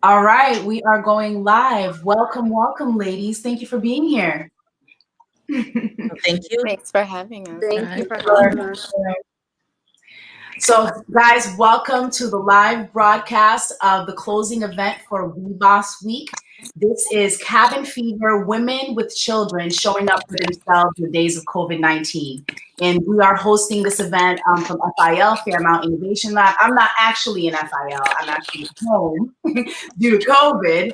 All right, we are going live. Welcome, welcome, ladies. Thank you for being here. Thank you. Thanks for having us. Thank you for having us. So, guys, welcome to the live broadcast of the closing event for We Boss Week. This is Cabin Fever, women with children showing up for themselves in the days of COVID-19. And we are hosting this event from FIL, Fairmount Innovation Lab. I'm not actually in FIL. I'm actually home due to COVID.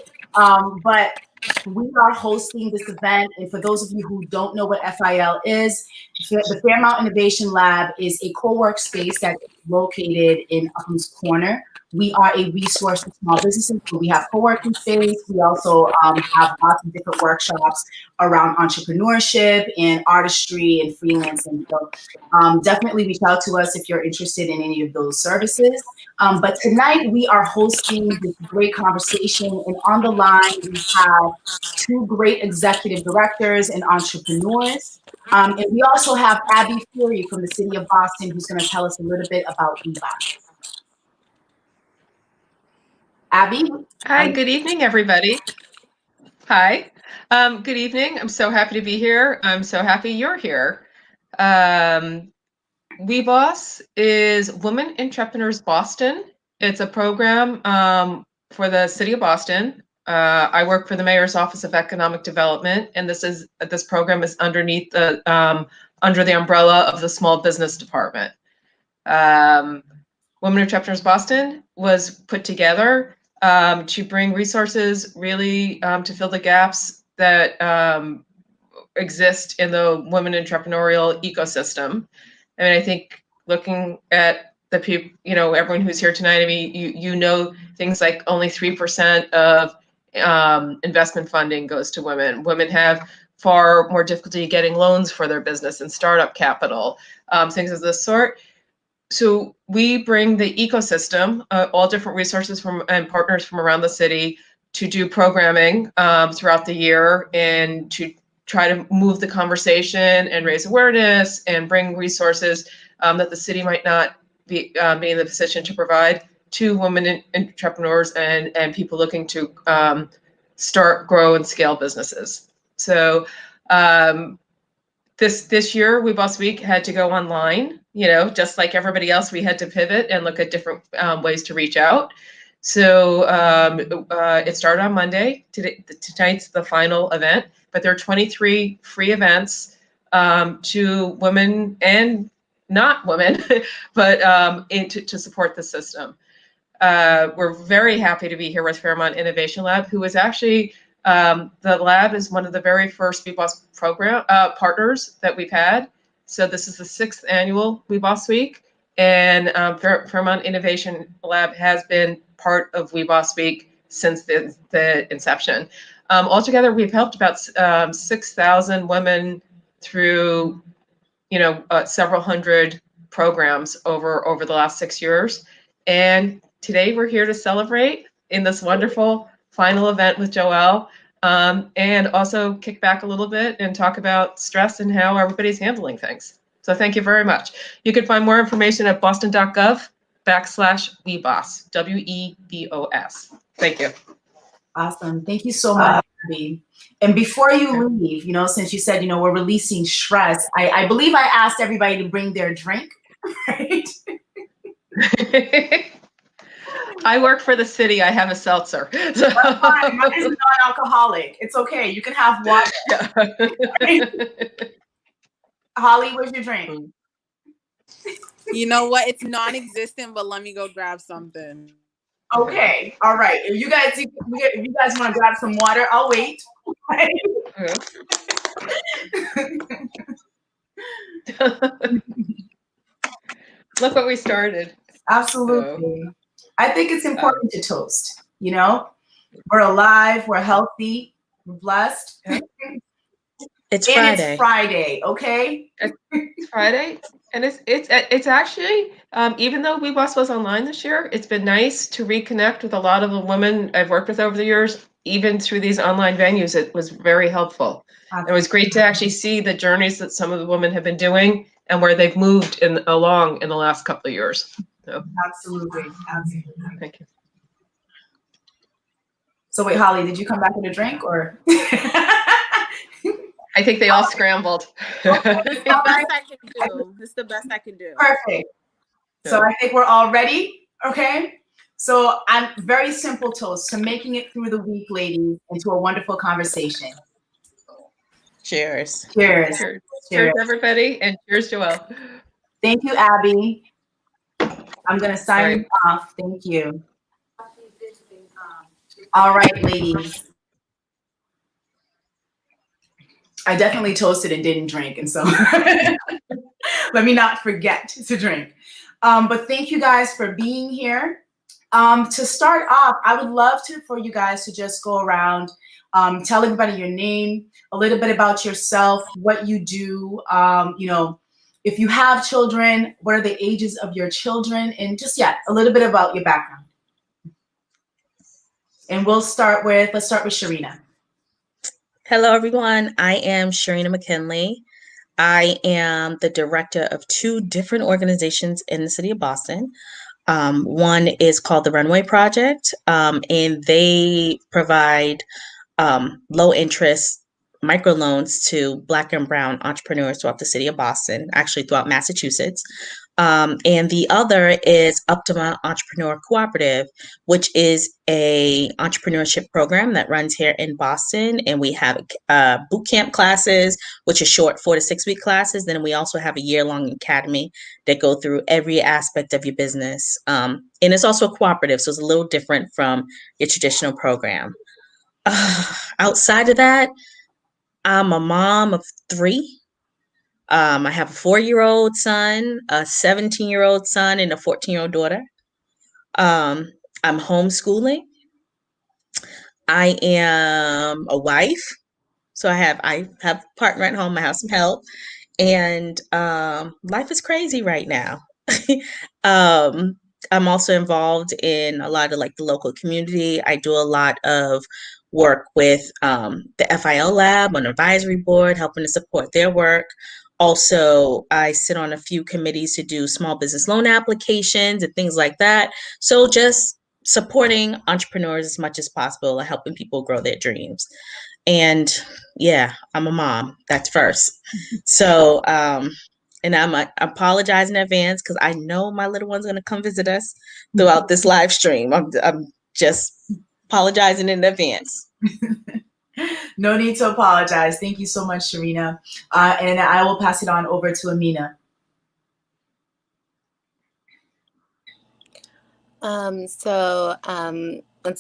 But we are hosting this event. And for those of you who don't know what FIL is, the Fairmount Innovation Lab is a co-work space that's located in Upham's Corner. We are a resource for small businesses. We have co-working space. We also have lots of different workshops around entrepreneurship and artistry and freelancing. So definitely reach out to us if you're interested in any of those services. But tonight we are hosting this great conversation, and on the line we have two great executive directors and entrepreneurs. And we also have Abby Fury from the city of Boston, who's going to tell us a little bit about WeBoss. Abby? Hi, good evening, everybody. Hi, good evening. I'm so happy to be here. I'm so happy you're here. WeBoss is Women Entrepreneurs Boston. It's a program for the city of Boston. I work for the Mayor's Office of Economic Development, and this program is underneath the under the umbrella of the Small Business Department. Women Entrepreneurs Boston was put together to bring resources really to fill the gaps that exist in the women entrepreneurial ecosystem. I mean, I think looking at the people, everyone who's here tonight, I mean, you know things like only 3% of investment funding goes to women. Women have far more difficulty getting loans for their business and startup capital, things of this sort. So we bring the ecosystem, all different resources and partners from around the city to do programming throughout the year and to try to move the conversation and raise awareness and bring resources that the city might not be in the position to provide to women entrepreneurs and people looking to start, grow, and scale businesses. So this year, We Boss Week had to go online. Just like everybody else, we had to pivot and look at different ways to reach out. So it started on Monday. Tonight's the final event, but there are 23 free events to women and not women, but to support the system. We're very happy to be here with Fairmount Innovation Lab, who is actually, the lab is one of the very first WeBoss program partners that we've had. So this is the 6th annual WeBoss Week, and Fairmount Innovation Lab has been part of WeBoss Week since the inception. Altogether, we've helped about 6,000 women through, several hundred programs over the last 6 years. And today we're here to celebrate in this wonderful final event with Joelle, and also kick back a little bit and talk about stress and how everybody's handling things. So thank you very much. You can find more information at boston.gov/WeBoss, WEBOS. Thank you. Awesome. Thank you so much, Abby. And before you leave, since you said, we're releasing stress, I believe I asked everybody to bring their drink, right? I work for the city. I have a seltzer. So. Mine is non-alcoholic. It's okay. You can have water. Right? Holly, where's your drink? You know what? It's non-existent, but let me go grab something. Okay. All right. If you guys want to grab some water, I'll wait. Look what we started. Absolutely. So, I think it's important to toast. We're alive, we're healthy, we're blessed. It's Friday. It's Friday, okay? It's Friday, and it's actually, even though WeBoss was online this year, it's been nice to reconnect with a lot of the women I've worked with over the years. Even through these online venues, it was very helpful. Absolutely. It was great to actually see the journeys that some of the women have been doing and where they've moved along in the last couple of years. So. Absolutely. Thank you. So wait, Holly, did you come back with a drink or? I think they all scrambled. This is the best I can do. This is the best I can do. Perfect. So I think we're all ready. Okay. So I'm very simple toast to making it through the week, ladies, into a wonderful conversation. Cheers. Cheers. Cheers. Cheers, everybody, and cheers, Joelle. Thank you, Abby. I'm going to sign you off. Thank you. All right, ladies. I definitely toasted and didn't drink, and so let me not forget to drink. But thank you guys for being here. To start off, I would love for you guys to just go around, tell everybody your name, a little bit about yourself, what you do, if you have children, what are the ages of your children, and just, a little bit about your background. And let's start with Sharina. Hello, everyone. I am Sharina McKinley. I am the director of 2 different organizations in the city of Boston. One is called the Runway Project, and they provide low interest microloans to Black and Brown entrepreneurs throughout the city of Boston, actually throughout Massachusetts. And the other is Optima Entrepreneur Cooperative, which is a entrepreneurship program that runs here in Boston. And we have boot camp classes, which are short 4 to 6 week classes. Then we also have a year-long academy that go through every aspect of your business. And it's also a cooperative, so it's a little different from your traditional program. Outside of that, I'm a mom of 3. I have a 4-year-old son, a 17-year-old son, and a 14-year-old daughter. I'm homeschooling. I am a wife. So I have a partner at home. I have some help. And life is crazy right now. I'm also involved in a lot of the local community. I do a lot of work with the FIL lab on advisory board, helping to support their work. Also, I sit on a few committees to do small business loan applications and things like that. So just supporting entrepreneurs as much as possible and helping people grow their dreams. And I'm a mom. That's first. So, and I apologize in advance because I know my little one's going to come visit us throughout this live stream. I'm just apologizing in advance. No need to apologize. Thank you so much, Sharina. And I will pass it on over to Amina. Once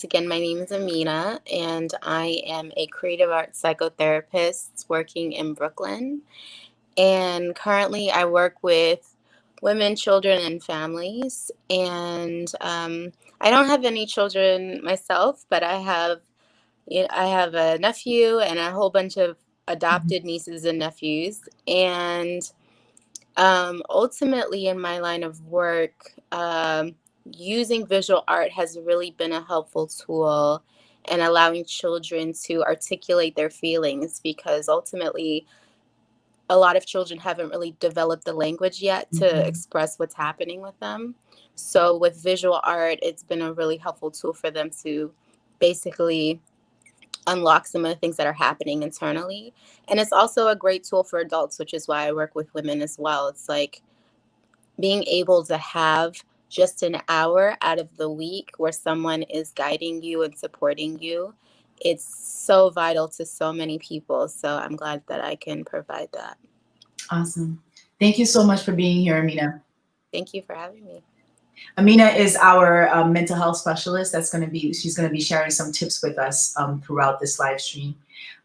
again, my name is Amina, and I am a creative arts psychotherapist working in Brooklyn. And currently, I work with women, children, and families. And I don't have any children myself, but I have a nephew and a whole bunch of adopted nieces and nephews. And ultimately, in my line of work, using visual art has really been a helpful tool in allowing children to articulate their feelings, because ultimately a lot of children haven't really developed the language yet to express what's happening with them. So with visual art, it's been a really helpful tool for them to basically unlock some of the things that are happening internally. And it's also a great tool for adults, which is why I work with women as well. It's like being able to have just an hour out of the week where someone is guiding you and supporting you. It's so vital to so many people. So I'm glad that I can provide that. Awesome. Thank you so much for being here, Amina. Thank you for having me. Amina is our mental health specialist. She's going to be sharing some tips with us throughout this live stream.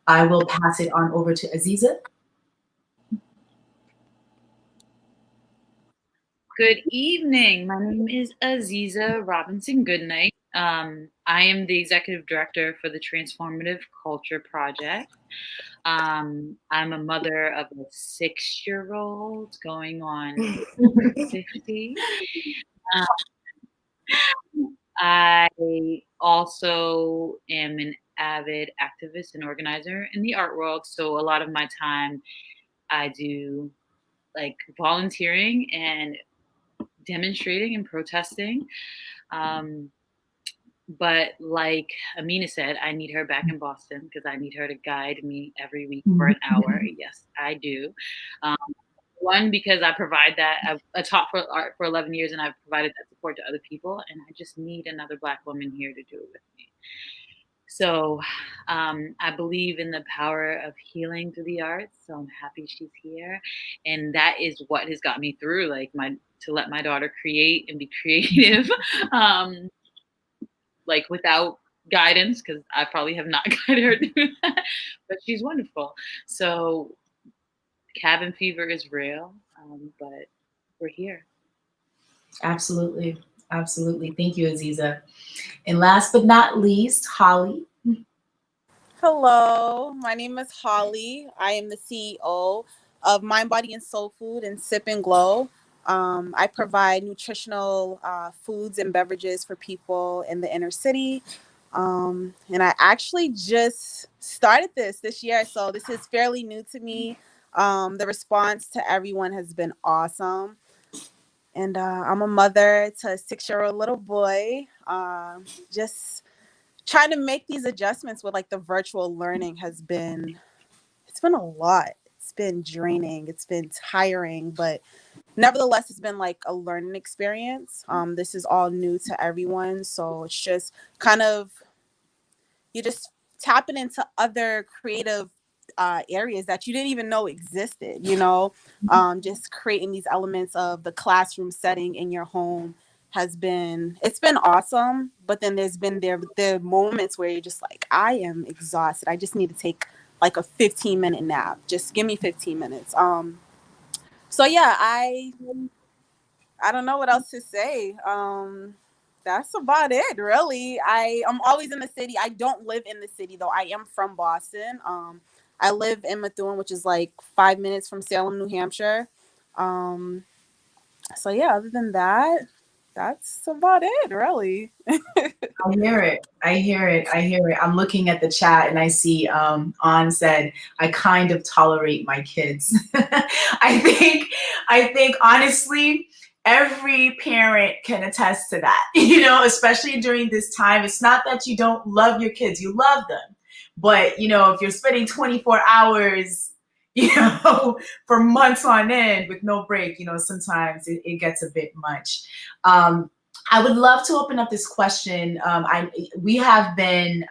I will pass it on over to Aziza. Good evening. My name is Aziza Robinson Goodnight. I am the executive director for the Transformative Culture Project. I'm a mother of a 6-year-old going on 50. I also am an avid activist and organizer in the art world. So a lot of my time I do volunteering and demonstrating and protesting. But like Amina said, I need her back in Boston because I need her to guide me every week for Mhm. an hour. Yes, I do. Um, one, because I provide that. I taught for art for 11 years and I've provided that support to other people. And I just need another Black woman here to do it with me. So I believe in the power of healing through the arts. So I'm happy she's here. And that is what has got me through, like to let my daughter create and be creative. um, like without guidance, because I probably have not guided her to do that. But she's wonderful. So cabin fever is real, but we're here. Absolutely. Absolutely. Thank you, Aziza. And last but not least, Holly. Hello, my name is Holly. I am the CEO of Mind, Body, and Soul Food and Sip and Glow. I provide nutritional foods and beverages for people in the inner city. And I actually just started this year, so this is fairly new to me. The response to everyone has been awesome. And I'm a mother to a 6-year-old little boy. Just trying to make these adjustments with like the virtual learning it's been a lot. It's been draining, it's been tiring, but nevertheless it's been like a learning experience. This is all new to everyone, so it's just kind of, you're just tapping into other creative areas that you didn't even know existed, just creating these elements of the classroom setting in your home it's been awesome. But then there's been there moments where you're just like, I am exhausted, I just need to take like a 15-minute nap, just give me 15 minutes. So yeah, I don't know what else to say. That's about it, really. I'm always in the city. I don't live in the city though. I am from Boston. I live in Methuen, which is like 5 minutes from Salem, New Hampshire. Um, so yeah, other than that, that's about it, really. I hear it. I hear it. I hear it. I'm looking at the chat and I see On said, I kind of tolerate my kids. I think honestly, every parent can attest to that, especially during this time. It's not that you don't love your kids, you love them. But, if you're spending 24 hours, for months on end with no break, sometimes it gets a bit much. I would love to open up this question. We have been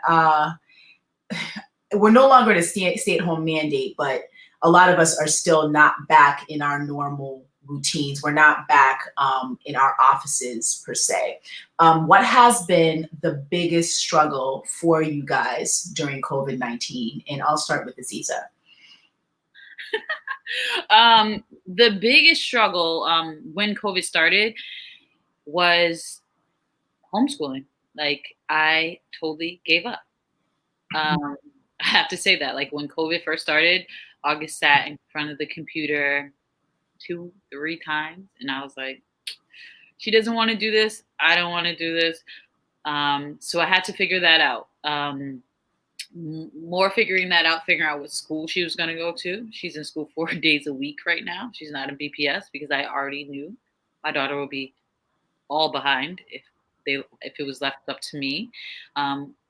we're no longer at a stay-at-home mandate, but a lot of us are still not back in our normal routines. We're not back in our offices per se. What has been the biggest struggle for you guys during COVID-19? And I'll start with Aziza. The biggest struggle when COVID started was homeschooling. Like I totally gave up. I have to say that, like when COVID first started, August sat in front of the computer 2-3 times, and I was like, she doesn't want to do this. I don't want to do this. So I had to figure that out. More figuring that out, figuring out what school she was going to go to. She's in school 4 days a week right now. She's not in BPS because I already knew my daughter would be all behind if it was left up to me.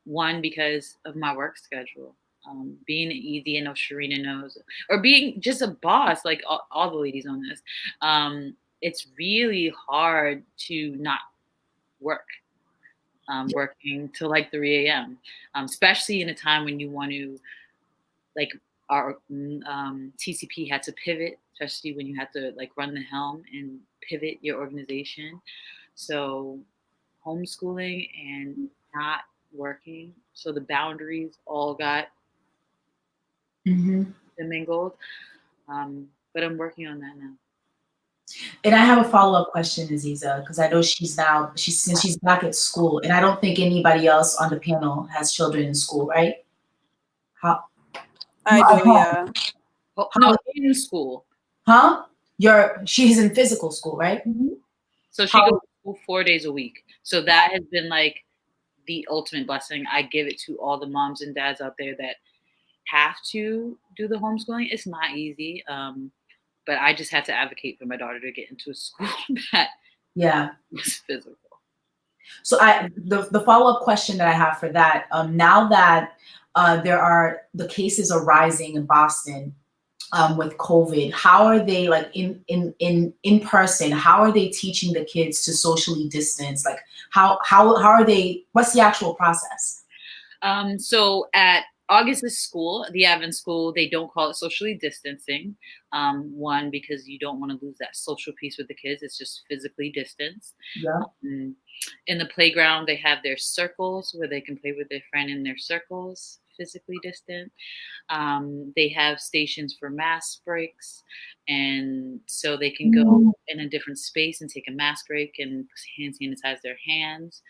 One, because of my work schedule. Being an ED, I know Sharina knows, or being just a boss, like all the ladies on this. It's really hard to not work. Working till like 3 a.m., especially in a time when you want to, like our TCP had to pivot, especially when you had to like run the helm and pivot your organization. So homeschooling and not working, so the boundaries all got mingled. But I'm working on that now. And I have a follow-up question, Aziza, because I know since she's back at school, and I don't think anybody else on the panel has children in school, right? How? I do, yeah. No, in school. Huh? She's in physical school, right? So she goes to school 4 days a week. So that has been like the ultimate blessing. I give it to all the moms and dads out there that have to do the homeschooling. It's not easy. But I just had to advocate for my daughter to get into a school that was physical. So the follow-up question that I have for that, now that the cases are rising in Boston with COVID, how are they, like, in person? How are they teaching the kids to socially distance? Like, how are they? What's the actual process? So at August's school, the Advent school, they don't call it socially distancing. One, because you don't want to lose that social piece with the kids. It's just physically distanced. Yeah. In the playground, they have their circles where they can play with their friend in their circles, physically distant. They have stations for mask breaks, and so they can go in a different space and take a mask break and hand sanitize their hands.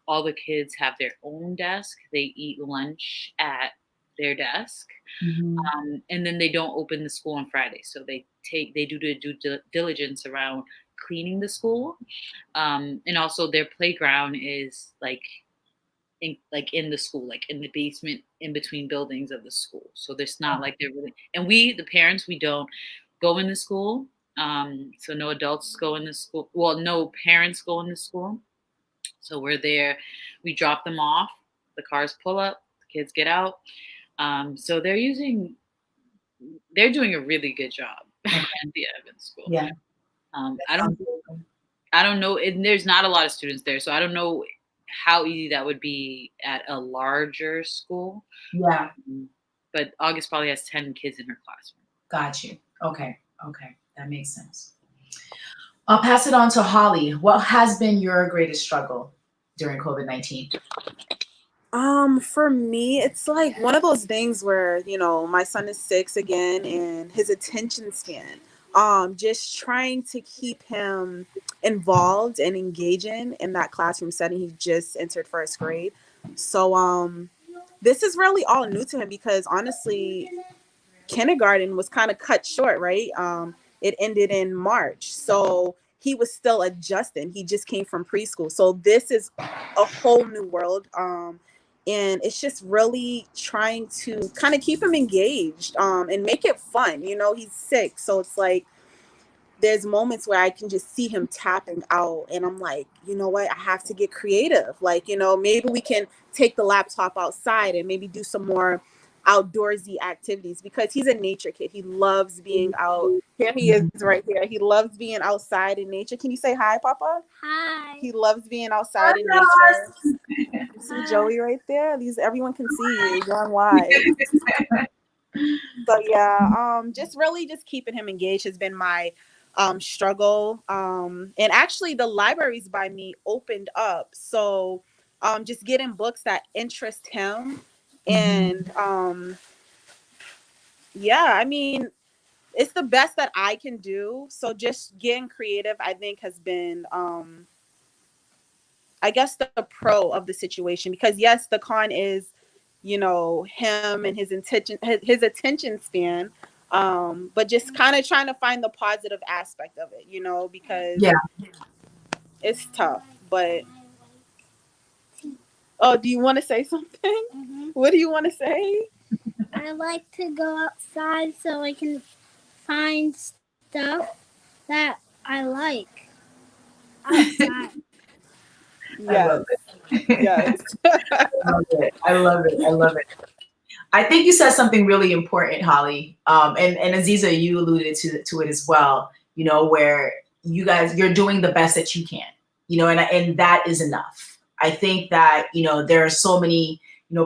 All the kids have their own desk. They eat lunch at their desk, and then they don't open the school on Friday. So they do the due diligence around cleaning the school, and also their playground is in the school, like in the basement, in between buildings of the school. So there's not like they're really. And we, the parents, we don't go in the school. So no adults go in the school. Well, no parents go in the school. So we're there, we drop them off, the cars pull up, the kids get out. So they're doing a really good job at the Evans school. Yeah. I don't know, and there's not a lot of students there, so I don't know how easy that would be at a larger school. Yeah. But August probably has 10 kids in her classroom. Got you. Okay. That makes sense. I'll pass it on to Holly. What has been your greatest struggle during COVID-19? For me, it's like one of those things where, my son is 6 again and his attention span, just trying to keep him involved and engaging in that classroom setting. He just entered first grade. So, this is really all new to him because honestly, kindergarten was kind of cut short, right? It ended in March. So he was still adjusting. He just came from preschool. So this is a whole new world. And it's just really trying to kind of keep him engaged and make it fun. He's 6. So it's like there's moments where I can just see him tapping out and I'm like, you know what? I have to get creative. Like, maybe we can take the laptop outside and maybe do some more outdoorsy activities because he's a nature kid. He loves being out. Here he is right here. He loves being outside in nature. Can you say hi, Papa? Hi. He loves being outside in nature. You see Joey right there? Everyone can see you. You're on live. So yeah, just keeping him engaged has been my struggle. And actually the libraries by me opened up. So just getting books that interest him. And yeah, I mean, it's the best that I can do. So just getting creative, I think, has been I guess the pro of the situation, because yes, the con is, him and his attention span. But just kind of trying to find the positive aspect of it, because it's tough. But do you want to say something? What do you want to say? I like to go outside so I can find stuff that I like outside. Yes. Yes. I love it. I think you said something really important, Holly. And Aziza, you alluded to it as well, where you're doing the best that you can, and that is enough. I think that, there are so many,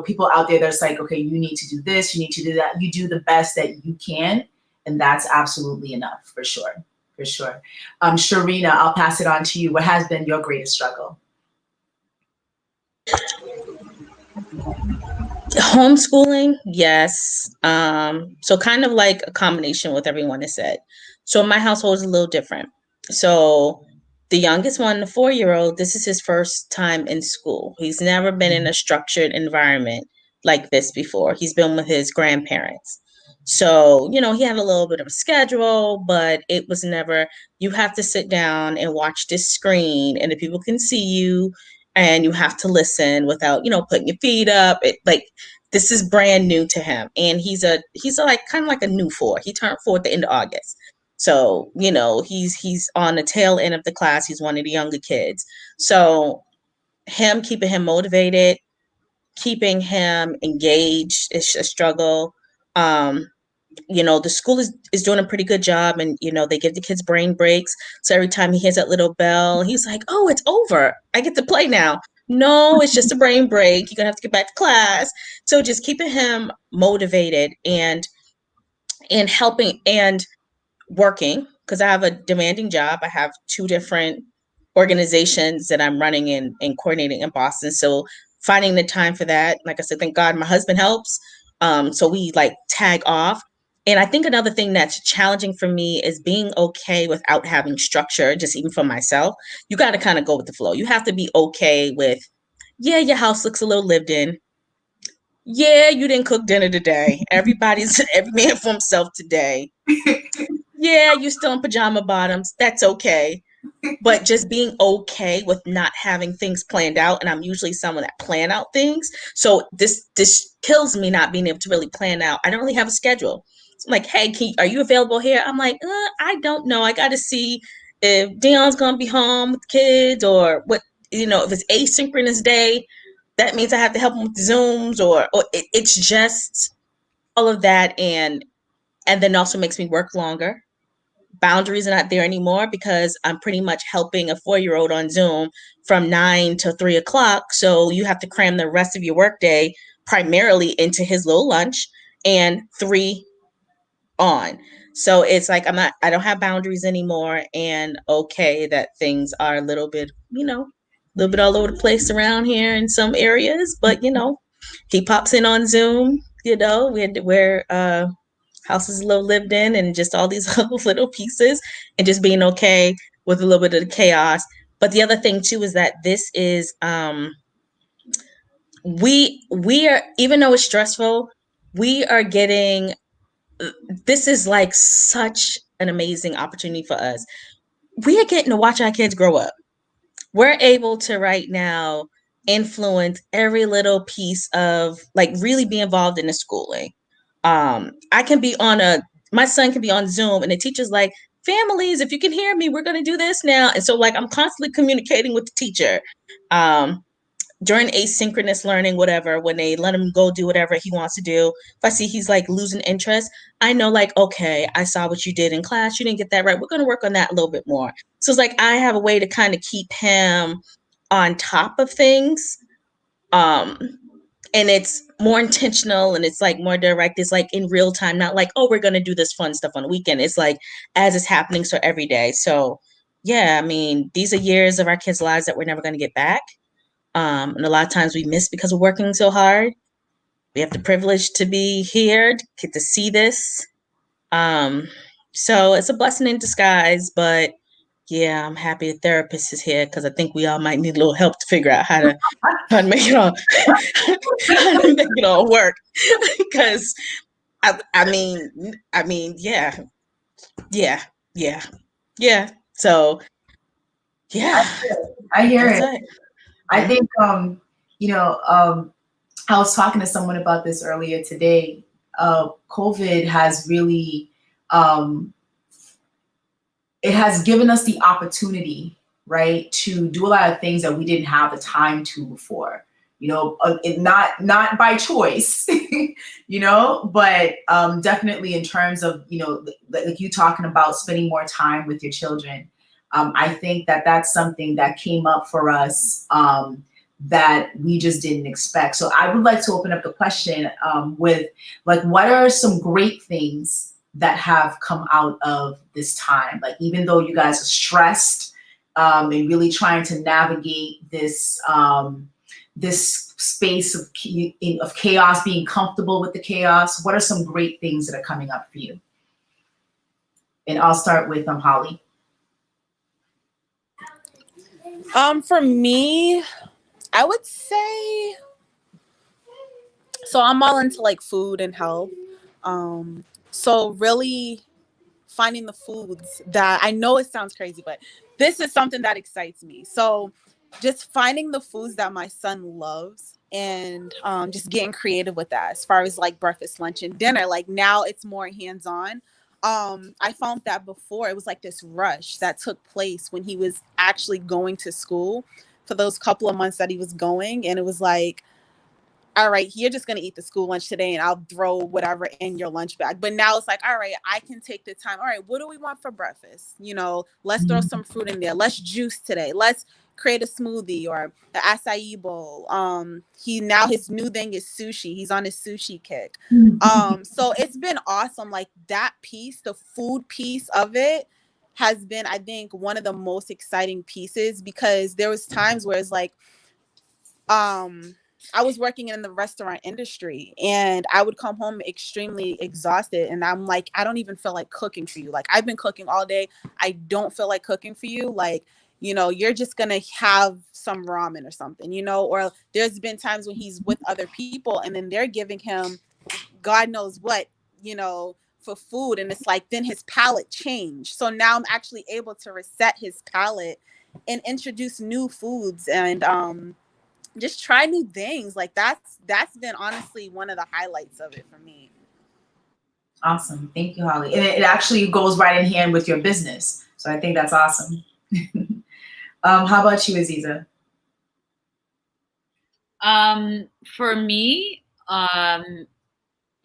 people out there that's like, okay, you need to do this, you need to do that. You do the best that you can, and that's absolutely enough, for sure. Sharina, I'll pass it on to you. What has been your greatest struggle? Homeschooling, yes. So kind of like a combination with everyone has said. So my household is a little different. So the youngest one, the 4-year-old, this is his first time in school. He's never been in a structured environment like this before. He's been with his grandparents. So, he had a little bit of a schedule, but it was never, you have to sit down and watch this screen and the people can see you and you have to listen without, putting your feet up. This is brand new to him. And he's like kind of like a new 4. He turned 4 at the end of August. So, he's on the tail end of the class. He's one of the younger kids. So keeping him motivated, keeping him engaged is a struggle. The school is doing a pretty good job, and they give the kids brain breaks. So every time he hears that little bell, he's like, "Oh, it's over. I get to play now." No, it's just a brain break. You're gonna have to get back to class. So just keeping him motivated and helping and working, because I have a demanding job. I have two different organizations that I'm running and coordinating in Boston. So finding the time for that, like I said, thank God my husband helps. So we like tag off. And I think another thing that's challenging for me is being okay without having structure, just even for myself. You got to kind of go with the flow. You have to be okay with, yeah, your house looks a little lived in. Yeah, you didn't cook dinner today. Every man for himself today. Yeah, you still in pajama bottoms. That's okay. But just being okay with not having things planned out. And I'm usually someone that plan out things. So this kills me not being able to really plan out. I don't really have a schedule. It's like, hey, are you available here? I'm like, I don't know. I got to see if Dion's going to be home with the kids, or what, if it's asynchronous day, that means I have to help him with Zooms, or it's just all of that. And then also makes me work longer. Boundaries are not there anymore because I'm pretty much helping a 4-year-old on Zoom from 9 to 3 o'clock. So you have to cram the rest of your workday primarily into his little lunch and 3 on. So it's like I don't have boundaries anymore, and okay that things are a little bit, a little bit all over the place around here in some areas, but he pops in on Zoom, we're house is a little lived in, and just all these little pieces, and just being okay with a little bit of the chaos. But the other thing too is that this is we are, even though it's stressful, we are getting, this is like such an amazing opportunity for us. We are getting to watch our kids grow up. We're able to right now influence every little piece of, like, really be involved in the schooling. I can be my son can be on Zoom, and the teacher's like, families, if you can hear me, we're going to do this now. And so like, I'm constantly communicating with the teacher. During asynchronous learning, whatever, when they let him go do whatever he wants to do, if I see he's like losing interest, I know, like, okay, I saw what you did in class. You didn't get that right. We're going to work on that a little bit more. So it's like, I have a way to kind of keep him on top of things. And it's more intentional, and it's like more direct. It's like in real time, not like, oh, we're going to do this fun stuff on the weekend. It's like as it's happening. So every day. So yeah, I mean, these are years of our kids' lives that we're never going to get back. And a lot of times we miss because we're working so hard. We have the privilege to be here, to get to see this. So it's a blessing in disguise, but yeah, I'm happy the therapist is here, because I think we all might need a little help to figure out how to make it all how to make it all work. Because I mean, yeah. So yeah, I hear that's it. it. I think, I was talking to someone about this earlier today. COVID has really, it has given us the opportunity, right, to do a lot of things that we didn't have the time to before. Not by choice, but definitely in terms of, like you talking about spending more time with your children. I think that that's something that came up for us, that we just didn't expect. So I would like to open up the question with, like, what are some great things that have come out of this time? Like, even though you guys are stressed and really trying to navigate this this space of chaos, being comfortable with the chaos, what are some great things that are coming up for you? And I'll start with Holly. For me, I would say, so I'm all into like food and health. So really finding the foods that, I know it sounds crazy, but this is something that excites me. So just finding the foods that my son loves, and just getting creative with that as far as like breakfast, lunch, and dinner. Like now it's more hands-on. I found that before it was like this rush that took place when he was actually going to school, for those couple of months that he was going. And it was like, all right, you're just going to eat the school lunch today and I'll throw whatever in your lunch bag. But now it's like, all right, I can take the time. All right, what do we want for breakfast? You know, let's throw some fruit in there. Let's juice today. Let's create a smoothie or an acai bowl. His new thing is sushi. He's on his sushi kick. So it's been awesome. Like that piece, the food piece of it has been, I think, one of the most exciting pieces, because there was times where it's like, I was working in the restaurant industry and I would come home extremely exhausted. And I'm like, I don't even feel like cooking for you. Like, I've been cooking all day. I don't feel like cooking for you. Like, you know, you're just going to have some ramen or something, you know, or there's been times when he's with other people and then they're giving him God knows what, you know, for food. And it's like, then his palate changed. So now I'm actually able to reset his palate and introduce new foods and, just try new things. Like that's been honestly one of the highlights of it for me. Awesome. Thank you, Holly. And it actually goes right in hand with your business. So I think that's awesome. How about you, Aziza? For me,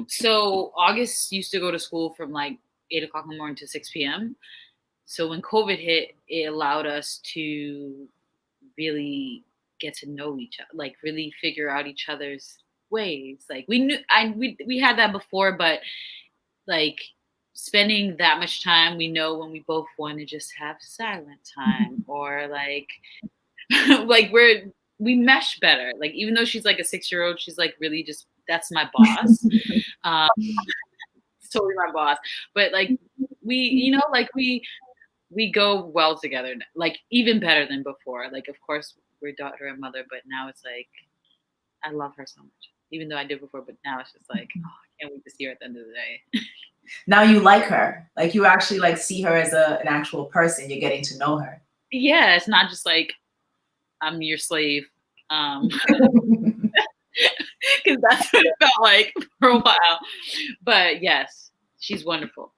so August used to go to school from like 8 o'clock in the morning to 6 p.m. So when COVID hit, it allowed us to really get to know each other, like really figure out each other's ways. Like we had that before, but like spending that much time, we know when we both want to just have silent time or like like we mesh better. Like even though she's like a 6-year-old, she's like really just that's my boss. It's totally my boss. But like we go well together, like even better than before. Like of course we're daughter and mother, but now it's like I love her so much. Even though I did before, but now it's just like, oh, I can't wait to see her at the end of the day. Now you like her. Like you actually like see her as an actual person. You're getting to know her. Yeah, it's not just like I'm your slave. Because that's what it felt like for a while. But yes, she's wonderful.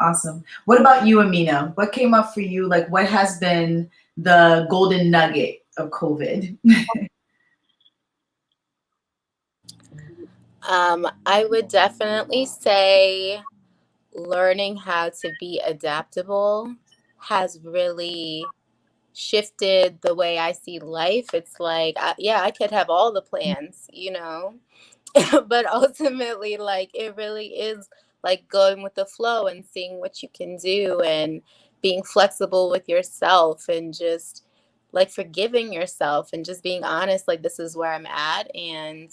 Awesome. What about you, Amina? What came up for you? Like what has been the golden nugget of COVID? I would definitely say learning how to be adaptable has really shifted the way I see life. It's like, yeah, I could have all the plans, you know, but ultimately, like, it really is like going with the flow and seeing what you can do and being flexible with yourself and just like forgiving yourself and just being honest, like, this is where I'm at and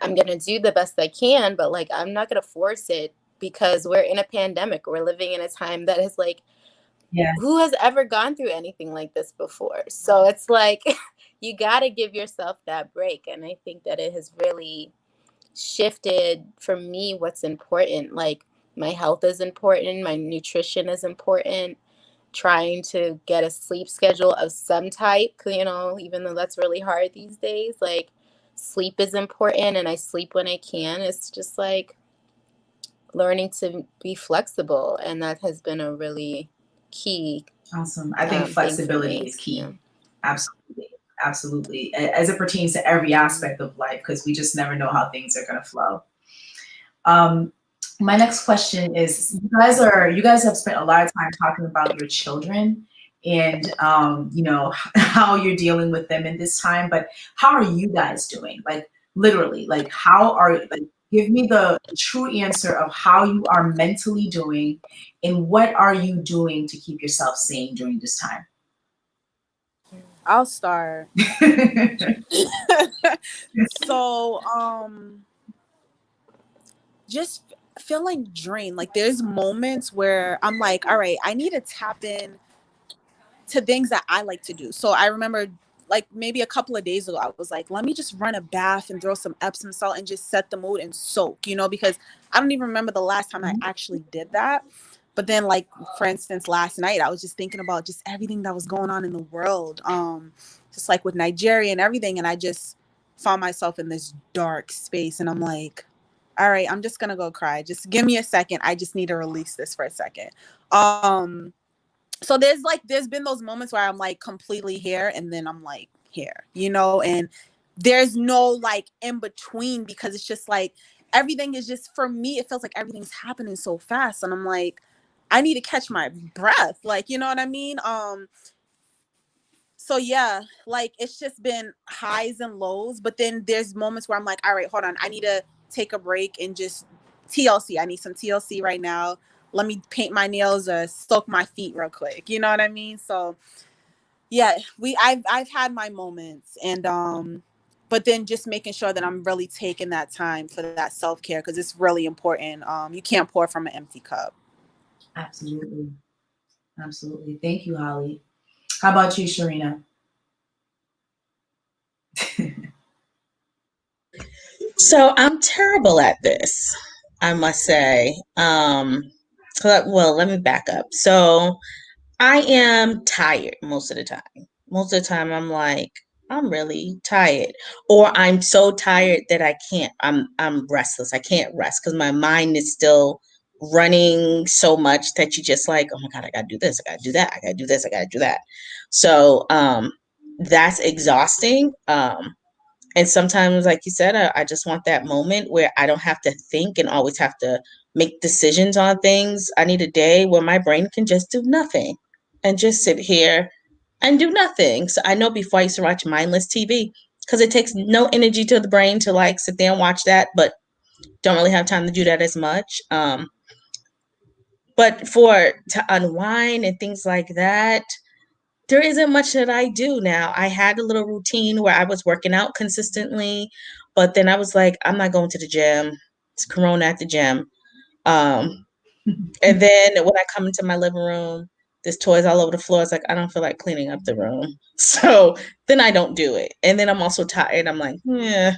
I'm going to do the best I can, but like, I'm not going to force it because we're in a pandemic. We're living in a time that is like, Yeah. who has ever gone through anything like this before? So it's like, you got to give yourself that break. And I think that it has really shifted for me what's important. Like my health is important, my nutrition is important, trying to get a sleep schedule of some type, you know, even though that's really hard these days. Like sleep is important and I sleep when I can. It's just like learning to be flexible, and that has been a really key. Awesome. I think flexibility is key. Yeah. Absolutely. Absolutely. As it pertains to every aspect of life, because we just never know how things are going to flow. My next question is, you guys have spent a lot of time talking about your children and, you know, how you're dealing with them in this time, but how are you guys doing? Like literally, like give me the true answer of how you are mentally doing and what are you doing to keep yourself sane during this time? I'll start. So, just feeling drained. Like there's moments where I'm like, all right, I need to tap in to things that I like to do. So I remember like maybe a couple of days ago, I was like, let me just run a bath and throw some Epsom salt and just set the mood and soak, you know, because I don't even remember the last time I actually did that. But then like, for instance, last night, I was just thinking about just everything that was going on in the world. Just like with Nigeria and everything. And I just found myself in this dark space and I'm like, all right, I'm just going to go cry. Just give me a second. I just need to release this for a second. So there's been those moments where I'm like completely here and then I'm like here, you know, and there's no like in between, because it's just like everything is just, for me it feels like everything's happening so fast, and I'm like, I need to catch my breath, like, you know what I mean? So yeah, like it's just been highs and lows, but then there's moments where I'm like, all right, hold on, I need to take a break and just TLC. I need some TLC right now. Let me paint my nails or soak my feet real quick. You know what I mean? So yeah, I've had my moments, and but then just making sure that I'm really taking that time for that self-care, because it's really important. You can't pour from an empty cup. Absolutely. Absolutely. Thank you, Holly. How about you, Sharina? So I'm terrible at this, I must say. Well, let me back up. So I am tired most of the time. Most of the time, I'm like, I'm really tired, or I'm so tired that I can't. I'm restless. I can't rest because my mind is still running so much that you just like, oh my god, I gotta do this, I gotta do that, I gotta do this, I gotta do that. So that's exhausting. And sometimes, like you said, I just want that moment where I don't have to think and always have to make decisions on things. I need a day where my brain can just do nothing and just sit here and do nothing. So I know before I used to watch mindless TV because it takes no energy to the brain to like sit there and watch that, but don't really have time to do that as much. But for to unwind and things like that, there isn't much that I do now. I had a little routine where I was working out consistently, but then I was like, I'm not going to the gym. It's Corona at the gym. Um, and then when I come into my living room, there's toys all over the floor. It's like, I don't feel like cleaning up the room. So then I don't do it. And then I'm also tired. I'm like, yeah,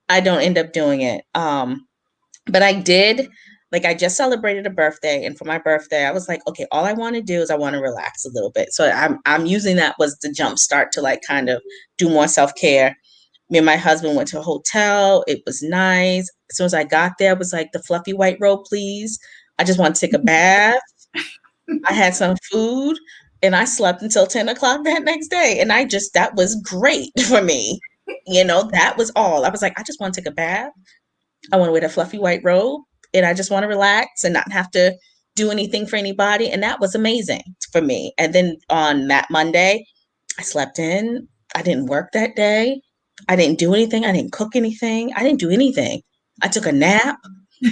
I don't end up doing it. But I did, like, I just celebrated a birthday, and for my birthday, I was like, okay, all I want to do is I want to relax a little bit. So I'm using that was the jump start to like kind of do more self care. Me and my husband went to a hotel. It was nice. As soon as I got there, I was like, the fluffy white robe, please. I just want to take a bath. I had some food, and I slept until 10 o'clock that next day. And that was great for me. That was all. I was like, I just want to take a bath. I want to wear the fluffy white robe, and I just want to relax and not have to do anything for anybody. And that was amazing for me. And then on that Monday, I slept in. I didn't work that day. I didn't do anything. I didn't cook anything. I didn't do anything. I took a nap.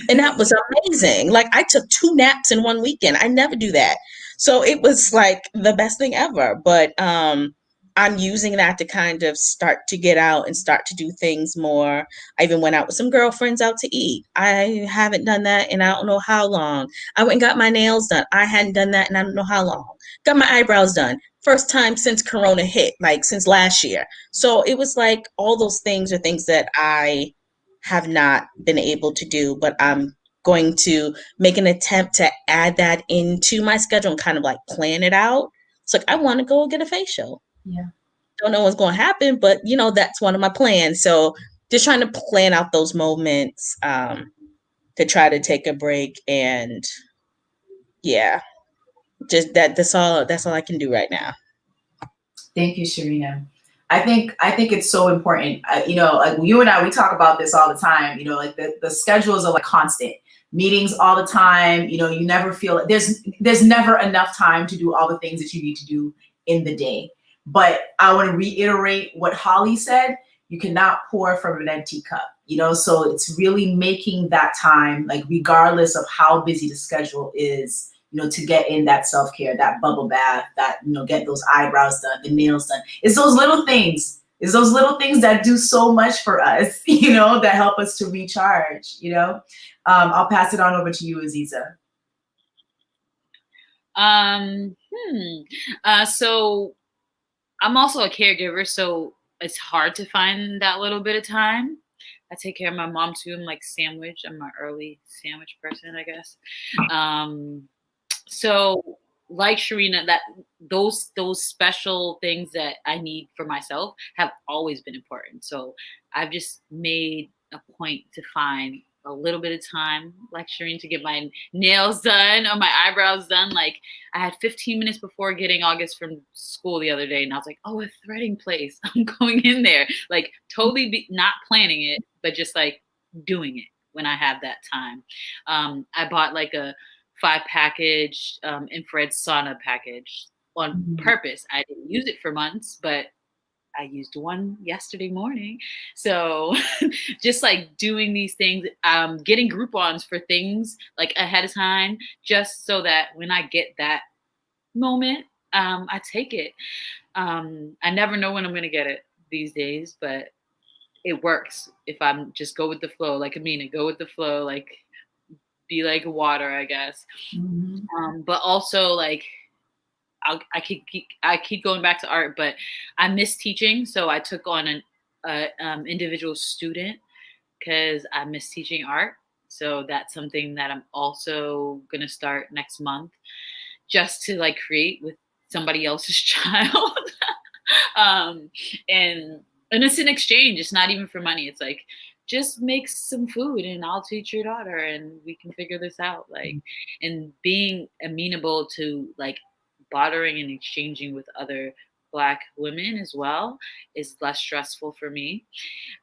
And that was amazing. Like I took 2 naps in one weekend. I never do that. So it was like the best thing ever. But I'm using that to kind of start to get out and start to do things more. I even went out with some girlfriends out to eat. I haven't done that in I don't know how long. I went and got my nails done. I hadn't done that in I don't know how long. Got my eyebrows done. First time since Corona hit, like since last year. So it was like all those things are things that I have not been able to do, but I'm going to make an attempt to add that into my schedule and kind of like plan it out. It's like I want to go get a facial. Yeah. Don't know what's going to happen, but that's one of my plans. So just trying to plan out those moments to try to take a break, and yeah, just that's all I can do right now. Thank you, Sharina. I think it's so important. Like you and I, we talk about this all the time. Like the schedules are like constant meetings all the time. You never feel there's never enough time to do all the things that you need to do in the day. But I want to reiterate what Holly said. You cannot pour from an empty cup. So it's really making that time, like regardless of how busy the schedule is, to get in that self-care, that bubble bath, that, get those eyebrows done, the nails done. It's those little things. It's those little things that do so much for us, that help us to recharge, I'll pass it on over to you, Aziza. So I'm also a caregiver, so it's hard to find that little bit of time. I take care of my mom too. I'm like sandwich. I'm an early sandwich person, I guess. So like Sharina, that those special things that I need for myself have always been important. So I've just made a point to find a little bit of time lecturing to get my nails done or my eyebrows done. Like I had 15 minutes before getting August from school the other day, and I was like, oh, a threading place. I'm going in there. Like totally not planning it, but just like doing it when I have that time. I bought like a 5 package infrared sauna package on purpose. I didn't use it for months, but I used one yesterday morning. So just like doing these things, getting Groupons for things like ahead of time, just so that when I get that moment, I take it. I never know when I'm going to get it these days, but it works if I'm just go with the flow, like Amina, go with the flow, like be like water, I guess. But also like, I keep going back to art, but I miss teaching, so I took on an individual student because I miss teaching art. So that's something that I'm also gonna start next month, just to like create with somebody else's child. um, and it's an exchange. It's not even for money. It's like just make some food and I'll teach your daughter and we can figure this out. Like, and being amenable to like bartering and exchanging with other Black women as well is less stressful for me.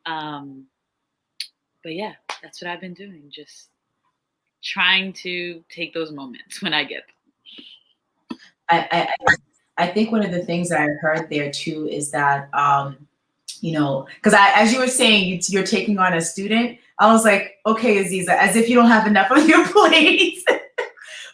But yeah, that's what I've been doing. Just trying to take those moments when I get them. I think one of the things that I heard there too is that, you know, because as you were saying, you're taking on a student. I was like, okay, Aziza, as if you don't have enough on your plate.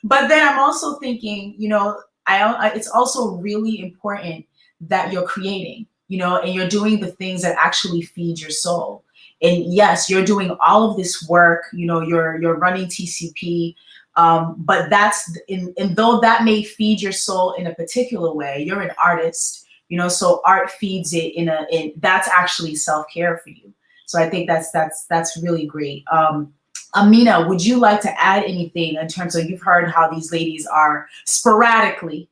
But then I'm also thinking, you know, it's also really important that you're creating, you know, and you're doing the things that actually feed your soul. And yes, you're doing all of this work, you know, you're running TCP, but that's and though that may feed your soul in a particular way, you're an artist, you know, so art feeds it in that's actually self-care for you. So I think that's really great. Amina, would you like to add anything in terms of, you've heard how these ladies are sporadically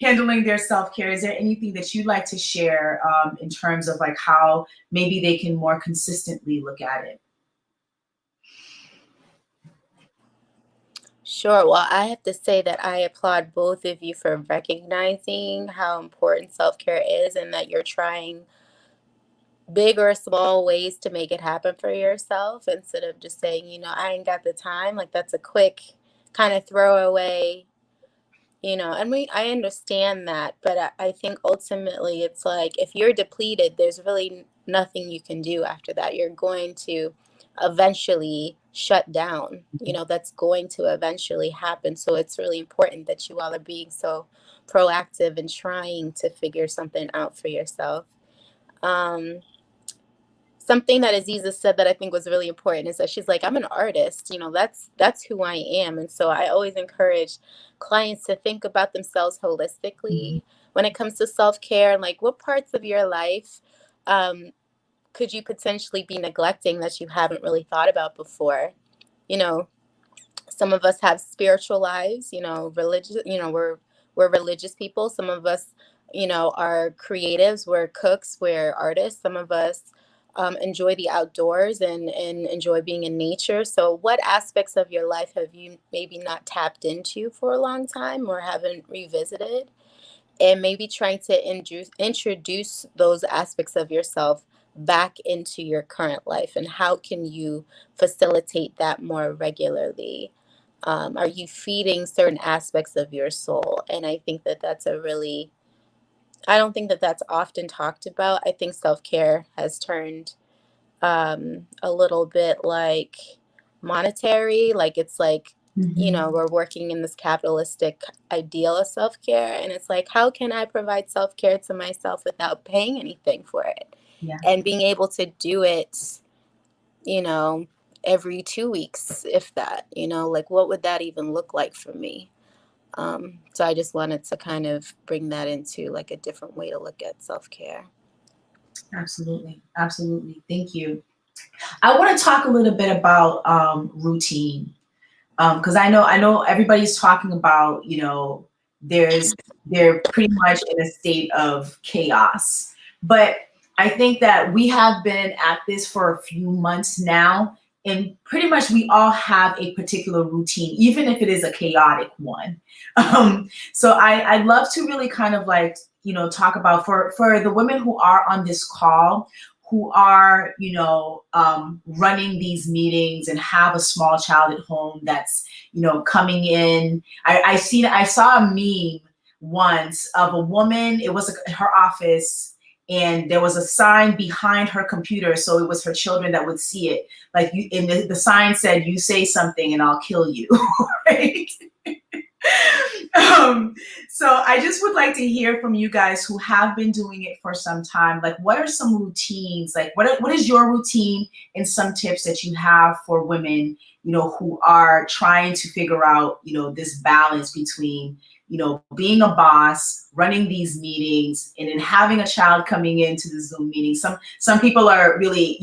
handling their self-care. Is there anything that you'd like to share in terms of like how maybe they can more consistently look at it? Sure. Well, I have to say that I applaud both of you for recognizing how important self-care is and that you're trying big or small ways to make it happen for yourself instead of just saying, you know, I ain't got the time. Like that's a quick kind of throwaway, you know, and I understand that, but I think ultimately it's like if you're depleted, there's really nothing you can do after that. You're going to eventually shut down, you know, that's going to eventually happen. So it's really important that you all are being so proactive and trying to figure something out for yourself. Something that Aziza said that I think was really important is that she's like, I'm an artist, you know, that's who I am. And so I always encourage clients to think about themselves holistically when it comes to self-care, and like what parts of your life could you potentially be neglecting that you haven't really thought about before. You know, some of us have spiritual lives, you know, religious, you know, we're religious people. Some of us, you know, are creatives, we're cooks, we're artists. Some of us enjoy the outdoors and enjoy being in nature. So what aspects of your life have you maybe not tapped into for a long time or haven't revisited? And maybe trying to introduce those aspects of yourself back into your current life, and how can you facilitate that more regularly? Are you feeding certain aspects of your soul? And I think that that's a really, I don't think that that's often talked about. I think self-care has turned a little bit like monetary, like it's like, you know, we're working in this capitalistic ideal of self-care, and it's like, how can I provide self-care to myself without paying anything for it? Yeah. And being able to do it, you know, every 2 weeks, if that, you know, like what would that even look like for me? So I just wanted to kind of bring that into like a different way to look at self-care. Absolutely. Absolutely. Thank you. I want to talk a little bit about routine. Because I know everybody's talking about, you know, they're pretty much in a state of chaos. But I think that we have been at this for a few months now, and pretty much we all have a particular routine, even if it is a chaotic one. So I'd love to really kind of like, talk about for the women who are on this call, who are, running these meetings and have a small child at home that's, coming in. I saw a meme once of a woman. It was her office, and there was a sign behind her computer, so it was her children that would see it. Like and the sign said, "You say something, and I'll kill you." Right? So I just would like to hear from you guys who have been doing it for some time. Like, what are some routines? Like, what is your routine, and some tips that you have for women, who are trying to figure out, this balance between, being a boss, running these meetings, and then having a child coming into the Zoom meeting. Some people are really,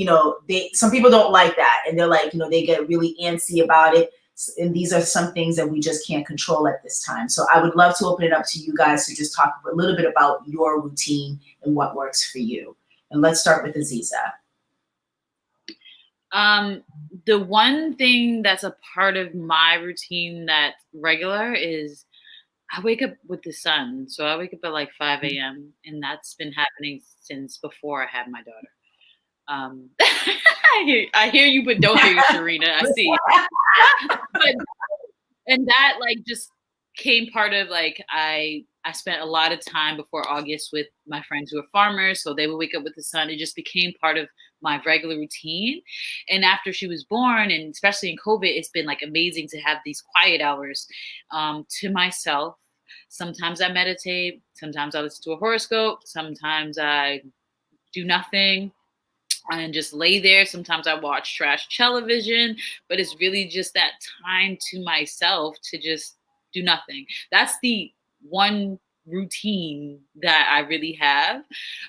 some people don't like that, and they're like, they get really antsy about it. And these are some things that we just can't control at this time. So I would love to open it up to you guys to just talk a little bit about your routine and what works for you. And let's start with Aziza. The one thing that's a part of my routine that's regular is I wake up with the sun. So I wake up at like 5 a.m. and that's been happening since before I had my daughter. I hear you, but don't hear you, Sharina. I see. And that like just came part of like I spent a lot of time before August with my friends who are farmers, so they would wake up with the sun. It just became part of my regular routine. And after she was born, and especially in COVID, it's been like amazing to have these quiet hours to myself. Sometimes I meditate, sometimes I listen to a horoscope, sometimes I do nothing and just lay there. Sometimes I watch trash television, but it's really just that time to myself to just do nothing. That's the one routine that I really have.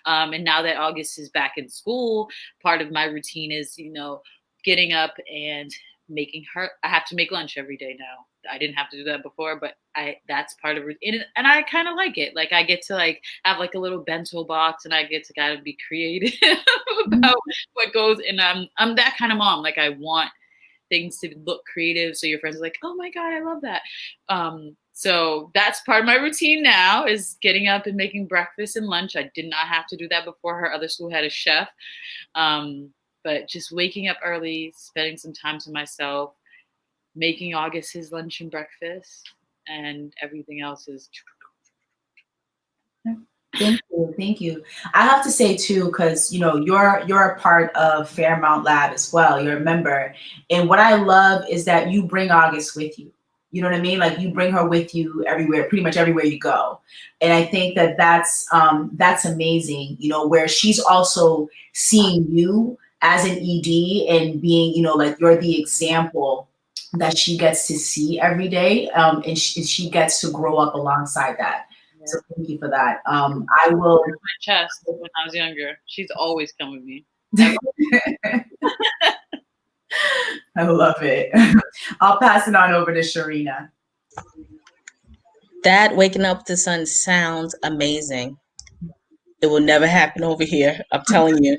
And now that August is back in school, part of my routine is, getting up and making her, I have to make lunch every day now. I didn't have to do that before, but that's part of it. And I kind of like it. Like I get to like have like a little bento box, and I get to kind of be creative about what goes. And I'm that kind of mom. Like I want things to look creative. So your friends are like, oh my God, I love that. So that's part of my routine now, is getting up and making breakfast and lunch. I did not have to do that before. Her other school had a chef. But just waking up early, spending some time to myself, making August his lunch and breakfast, and everything else is. Thank you. I have to say too, because you're a part of Fairmount Lab as well. You're a member, and what I love is that you bring August with you. You know what I mean? Like you bring her with you everywhere, pretty much everywhere you go. And I think that that's amazing. Where she's also seeing you as an ED and being, like you're the example that she gets to see every day, and she gets to grow up alongside that. Yeah. So thank you for that. I will. My chest when I was younger. She's always come with me. I love it. I'll pass it on over to Sharina. That waking up with the sun sounds amazing. It will never happen over here. I'm telling you.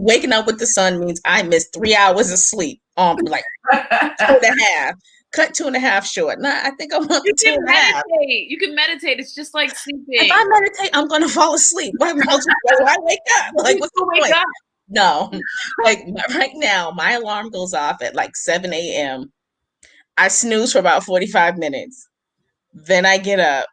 Waking up with the sun means I missed 3 hours of sleep. Like 2.5. Cut 2.5 short. Nah, I think I want you 2.5. You can meditate. It's just like sleeping. If I meditate, I'm gonna fall asleep. Why I wake up? Like, what's the point? No. Like right now, my alarm goes off at like 7 a.m. I snooze for about 45 minutes. Then I get up,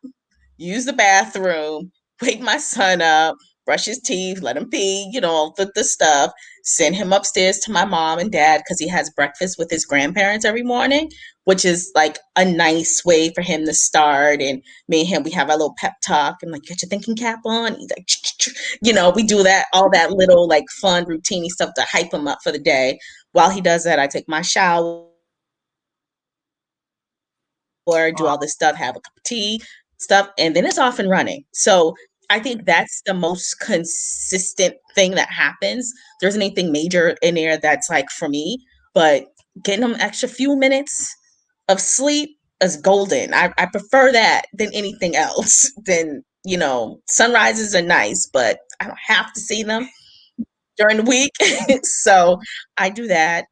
use the bathroom, wake my son up, brush his teeth, let him pee, the stuff, send him upstairs to my mom and dad because he has breakfast with his grandparents every morning, which is like a nice way for him to start. And me and him, we have our little pep talk and like, get your thinking cap on. He's like, we do that, all that little like fun, routine stuff to hype him up for the day. While he does that, I take my shower, do all this stuff, have a cup of tea, stuff, and then it's off and running. So I think that's the most consistent thing that happens. There isn't anything major in there that's like for me, but getting them extra few minutes of sleep is golden. I prefer that than anything else, than sunrises are nice, but I don't have to see them during the week. So I do that.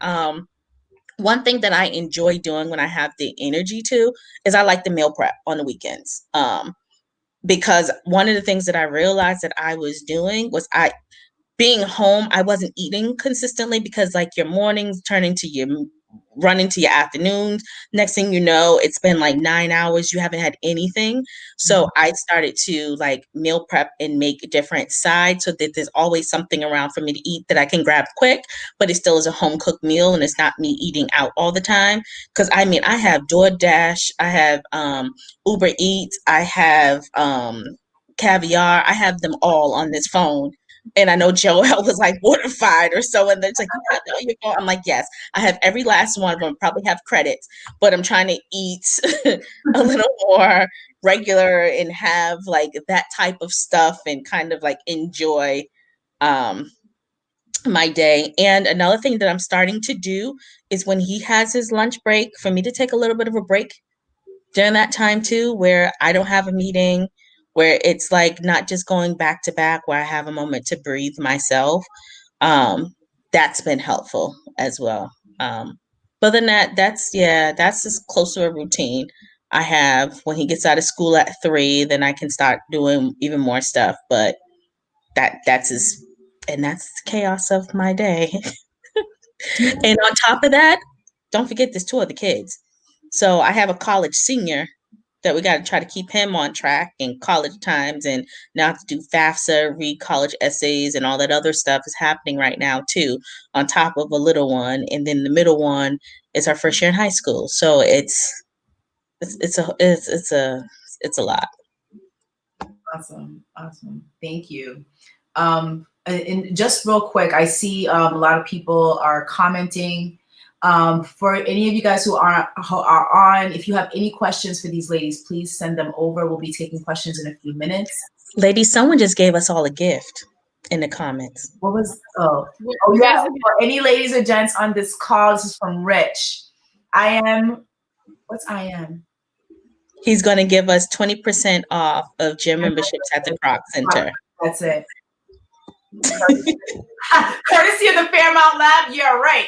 One thing that I enjoy doing when I have the energy to is I like to meal prep on the weekends. Because one of the things that I realized that I was doing was being home, I wasn't eating consistently because like your mornings turn into your run into your afternoons. Next thing you know, it's been like 9 hours. You haven't had anything. So I started to like meal prep and make different sides so that there's always something around for me to eat that I can grab quick, but it still is a home cooked meal and it's not me eating out all the time. Cause I mean, I have DoorDash, I have Uber Eats, I have Caviar, I have them all on this phone. And I know Joel was like mortified or so, and it's like, you have that on your phone. I'm like, yes, I have every last one of them. Probably have credits, but I'm trying to eat a little more regular and have like that type of stuff and kind of like enjoy um, my day. And another thing that I'm starting to do is when he has his lunch break, for me to take a little bit of a break during that time too, where I don't have a meeting, where it's like not just going back to back, where I have a moment to breathe myself. Um, that's been helpful as well. But then that's as close to a routine I have. When he gets out of school at 3, then I can start doing even more stuff. But that's his, and that's the chaos of my day. And on top of that, don't forget there's 2 other kids. So I have a college senior that we got to try to keep him on track in college times, and now have to do FAFSA, read college essays, and all that other stuff is happening right now too, on top of a little one. And then the middle one is our first year in high school. So it's a lot. Awesome. Thank you. And just real quick, I see a lot of people are commenting. For any of you guys who are on, if you have any questions for these ladies, please send them over. We'll be taking questions in a few minutes. Ladies, someone just gave us all a gift in the comments. What was, yeah, for any ladies or gents on this call, this is from Rich. What's I am? He's going to give us 20% off of gym memberships at the Croc Center. That's it. Courtesy of the Fairmount Lab, you're right.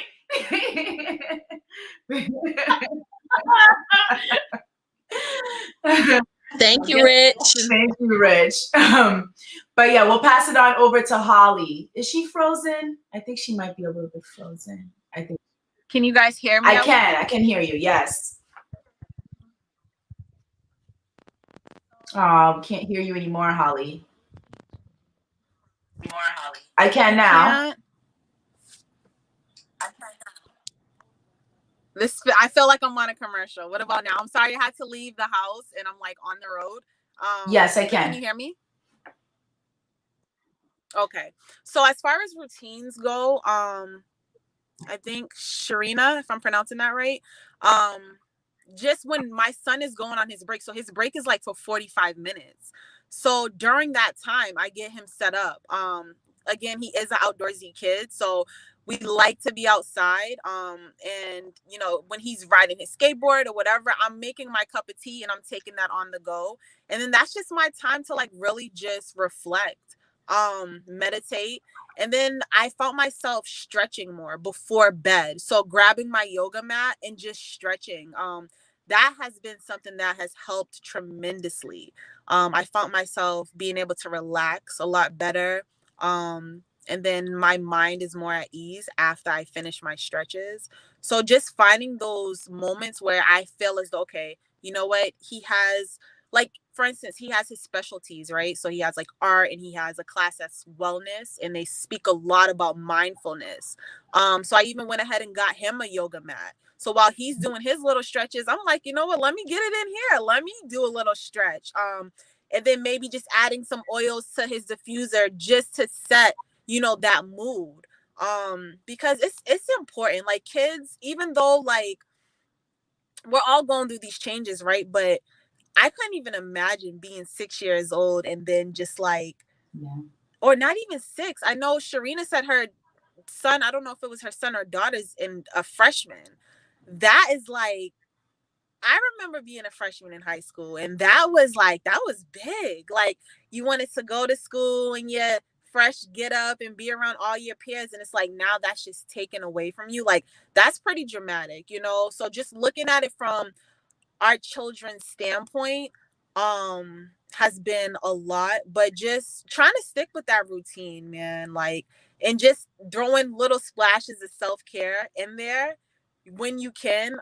Thank you, Rich. Thank you, Rich. But yeah, we'll pass it on over to Holly. Is she frozen? I think she might be a little bit frozen. I think. Can you guys hear me? I can hear you. Yes. Oh, we can't hear you anymore, Holly. I can now. I feel like I'm on a commercial. What about now? I'm sorry, I had to leave the house and I'm like on the road. Yes, I can. Can you hear me? Okay. So as far as routines go, I think Sharina, if I'm pronouncing that right, just when my son is going on his break, so his break is like for 45 minutes. So during that time, I get him set up. Again, he is an outdoorsy kid, so we like to be outside. And when he's riding his skateboard or whatever, I'm making my cup of tea and I'm taking that on the go. And then that's just my time to like really just reflect, meditate. And then I felt myself stretching more before bed. So grabbing my yoga mat and just stretching. That has been something that has helped tremendously. I found myself being able to relax a lot better. And then my mind is more at ease after I finish my stretches. So just finding those moments where I feel as though, okay, you know what, he has, like, for instance, he has his specialties, right? So he has like art and he has a class that's wellness and they speak a lot about mindfulness. So I even went ahead and got him a yoga mat. So while he's doing his little stretches, I'm like, you know what, let me get it in here. Let me do a little stretch. And then maybe just adding some oils to his diffuser just to set, that mood. Because it's important. Like kids, even though like we're all going through these changes, right? But I couldn't even imagine being 6 years old and then just like, or not even 6. I know Sharina said her son, I don't know if it was her son or daughter's in a freshman. That is like I remember being a freshman in high school, and that was big. Like, you wanted to go to school and you fresh get up and be around all your peers, and it's like now that's just taken away from you. Like, that's pretty dramatic, you know? So just looking at it from our children's standpoint has been a lot, but just trying to stick with that routine, man, like, and just throwing little splashes of self-care in there when you can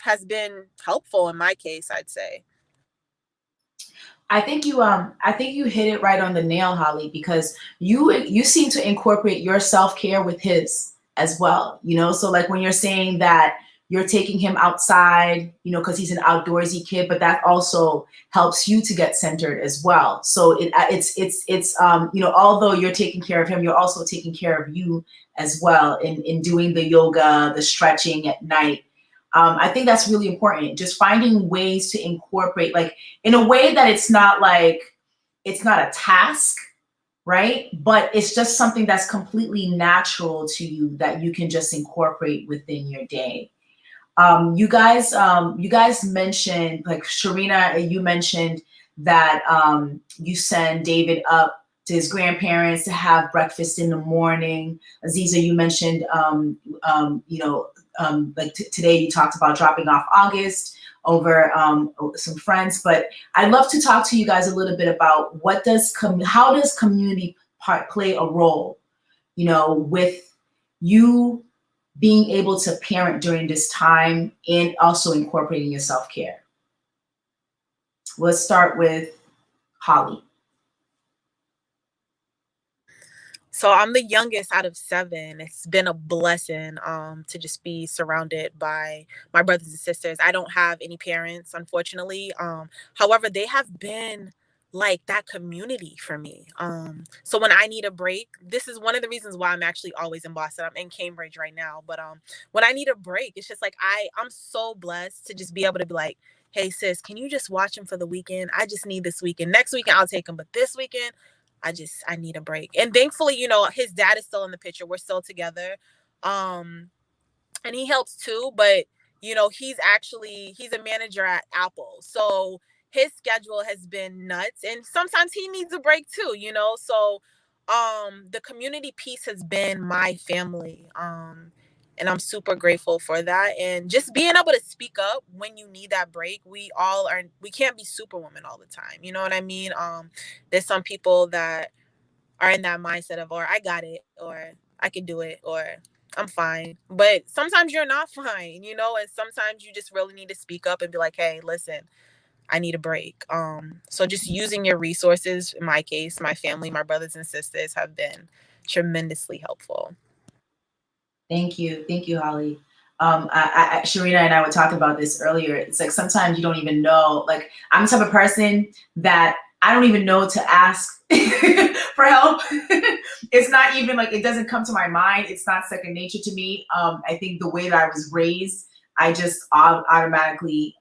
has been helpful in my case, I'd say. I think you hit it right on the nail, Holly, because you seem to incorporate your self-care with his as well, you know? So like when you're saying that you're taking him outside, you know, because he's an outdoorsy kid, but that also helps you to get centered as well. So it's you know, although you're taking care of him, you're also taking care of you as well in doing the yoga, the stretching at night. I think that's really important. Just finding ways to incorporate, like in a way that it's not like, it's not a task, right? But it's just something that's completely natural to you that you can just incorporate within your day. You guys mentioned, like Sharina, you mentioned that you send David up to his grandparents to have breakfast in the morning. Aziza, you mentioned, you know, like today you talked about dropping off August over some friends, but I'd love to talk to you guys a little bit about how does community play a role, you know, with you being able to parent during this time and also incorporating your self-care. Let's start with Holly. So I'm the youngest out of 7. It's been a blessing to just be surrounded by my brothers and sisters. I don't have any parents, unfortunately. However, they have been like that community for me. So when I need a break, this is one of the reasons why I'm actually always in Boston. I'm in Cambridge right now, but when I need a break, it's just like I'm so blessed to just be able to be like, hey sis, can you just watch him for the weekend? I just need this weekend. Next weekend I'll take him, but this weekend I need a break. And thankfully, you know, his dad is still in the picture. We're still together. And he helps too, but you know, he's a manager at Apple. So his schedule has been nuts, and sometimes he needs a break too, you know. So the community piece has been my family. And I'm super grateful for that. And just being able to speak up when you need that break. We can't be superwoman all the time. You know what I mean? There's some people that are in that mindset of, or I got it, or I can do it, or I'm fine. But sometimes you're not fine, you know, and sometimes you just really need to speak up and be like, hey, listen, I need a break. So just using your resources, in my case, my family, my brothers and sisters have been tremendously helpful. Thank you, Holly. Sharina and I were talking about this earlier. It's like sometimes you don't even know. Like I'm the type of person that I don't even know to ask for help. It's not even like, it doesn't come to my mind. It's not second nature to me. I think the way that I was raised, I just automatically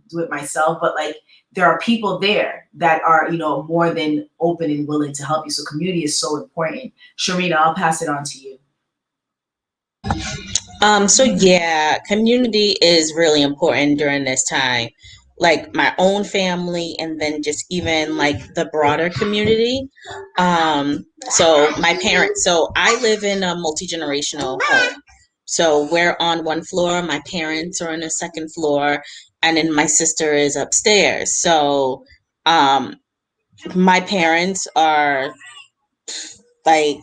do it myself. But like there are people there that are, you know, more than open and willing to help you. So community is so important. Sharina, I'll pass it on to you. So yeah, community is really important during this time. Like my own family and then just even like the broader community. So my parents, so I live in a multi-generational home. So we're on one floor, my parents are on the second floor, and then my sister is upstairs. So my parents are like,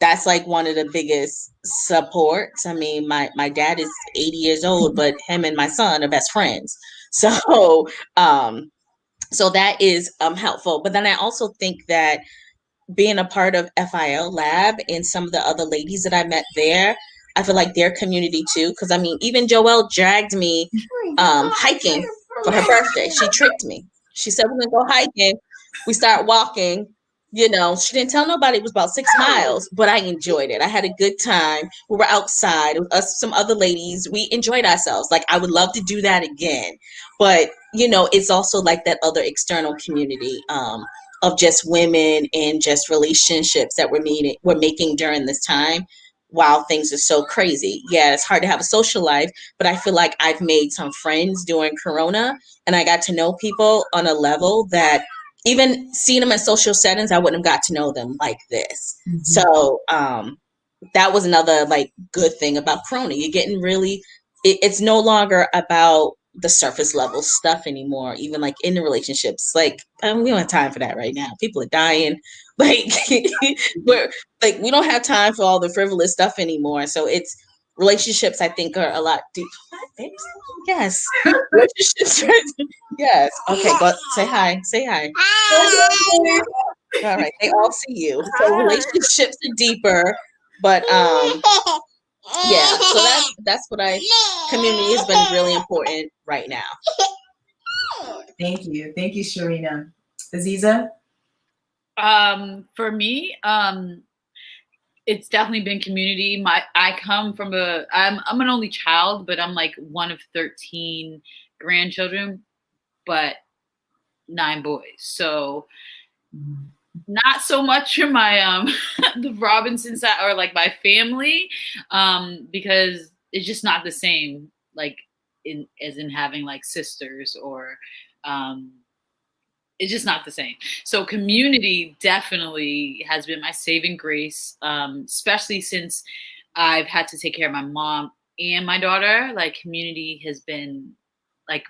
that's like one of the biggest supports. I mean, my dad is 80 years old, but him and my son are best friends. So so that is helpful. But then I also think that being a part of FIL Lab and some of the other ladies that I met there, I feel like their community too. Because I mean, even Joelle dragged me hiking for her birthday. She tricked me. She said we're gonna go hiking. We start walking. You know, she didn't tell nobody it was about 6 miles, but I enjoyed it. I had a good time. We were outside with us, some other ladies. We enjoyed ourselves. Like I would love to do that again. But you know, it's also like that other external community of just women and just relationships that we're making during this time. while things are so crazy. Yeah, it's hard to have a social life, but I feel like I've made some friends during Corona, and I got to know people on a level that even seeing them in social settings, I wouldn't have got to know them like this. Mhm. So that was another like good thing about Corona. You're getting really, it's no longer about the surface level stuff anymore, even like in the relationships. Like we don't have time for that right now. People are dying. Like we're like we don't have time for all the frivolous stuff anymore. So it's relationships I think are a lot deep. Yes. Relationships. Yes. Okay, but say hi. Say hi. All right. They all see you. So relationships are deeper, but yeah. So that's what community has been really important right now. Thank you. Thank you, Sharina. Aziza? For me, it's definitely been community. I come from I'm an only child, but I'm like one of 13 grandchildren, but 9 boys. So not so much from my the Robinson side or like my family, because it's just not the same like as in having like sisters or it's just not the same. So community definitely has been my saving grace, especially since I've had to take care of my mom and my daughter. Like community has been like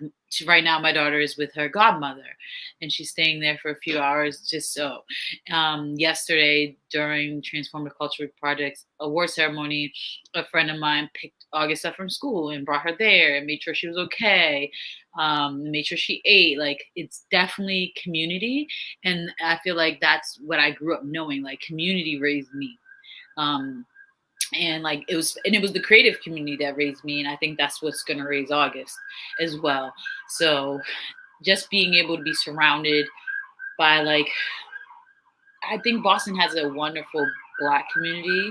right now my daughter is with her godmother and she's staying there for a few hours just so. Yesterday during Transformative Culture Project's award ceremony, a friend of mine picked August up from school and brought her there and made sure she was okay, made sure she ate. Like it's definitely community, and I feel like that's what I grew up knowing. Like community raised me, and like it was the creative community that raised me, and I think that's what's going to raise August as well. So just being able to be surrounded by like, I think Boston has a wonderful Black community,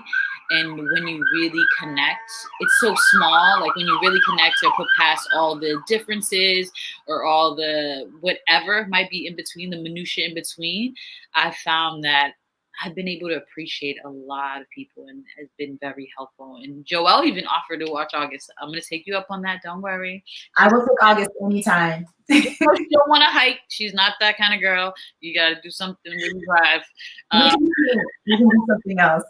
and when you really connect, it's so small. Like when you really connect or put past all the differences or all the whatever might be in between, the minutia in between, I found that I've been able to appreciate a lot of people, and it's been very helpful. And Joelle even offered to watch August. I'm gonna take you up on that. Don't worry. I will take August anytime. She don't want to hike. She's not that kind of girl. You got to do something when you drive. We can do something else.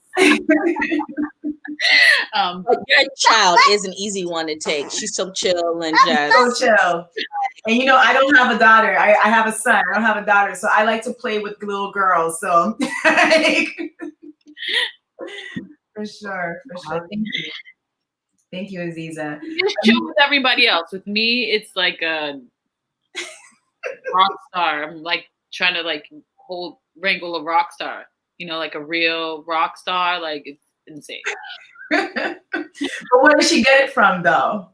But your child is an easy one to take. She's so chill and just so chill. And you know, I don't have a daughter. I have a son. I don't have a daughter, so I like to play with little girls. So for sure. Thank you, Aziza. Just chill with everybody else. With me, it's like a rock star. I'm like trying to like wrangle a rock star. You know, like a real rock star. Like it's insane. But where did she get it from, though?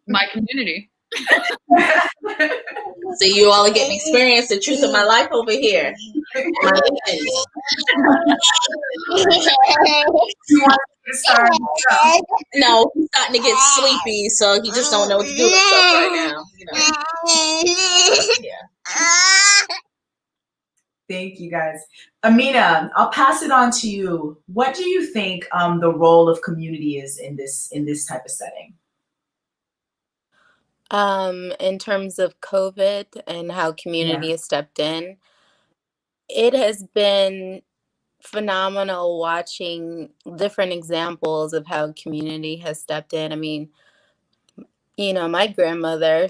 My community. So you all are getting experience the truth of my life over here. No, he's starting to get sleepy, so he just don't know what to do with himself right now. You know. Yeah. Thank you, guys. Amina, I'll pass it on to you. What do you think the role of community is in this type of setting? In terms of COVID and how community has stepped in, it has been phenomenal watching different examples of how community has stepped in. I mean, you know, my grandmother,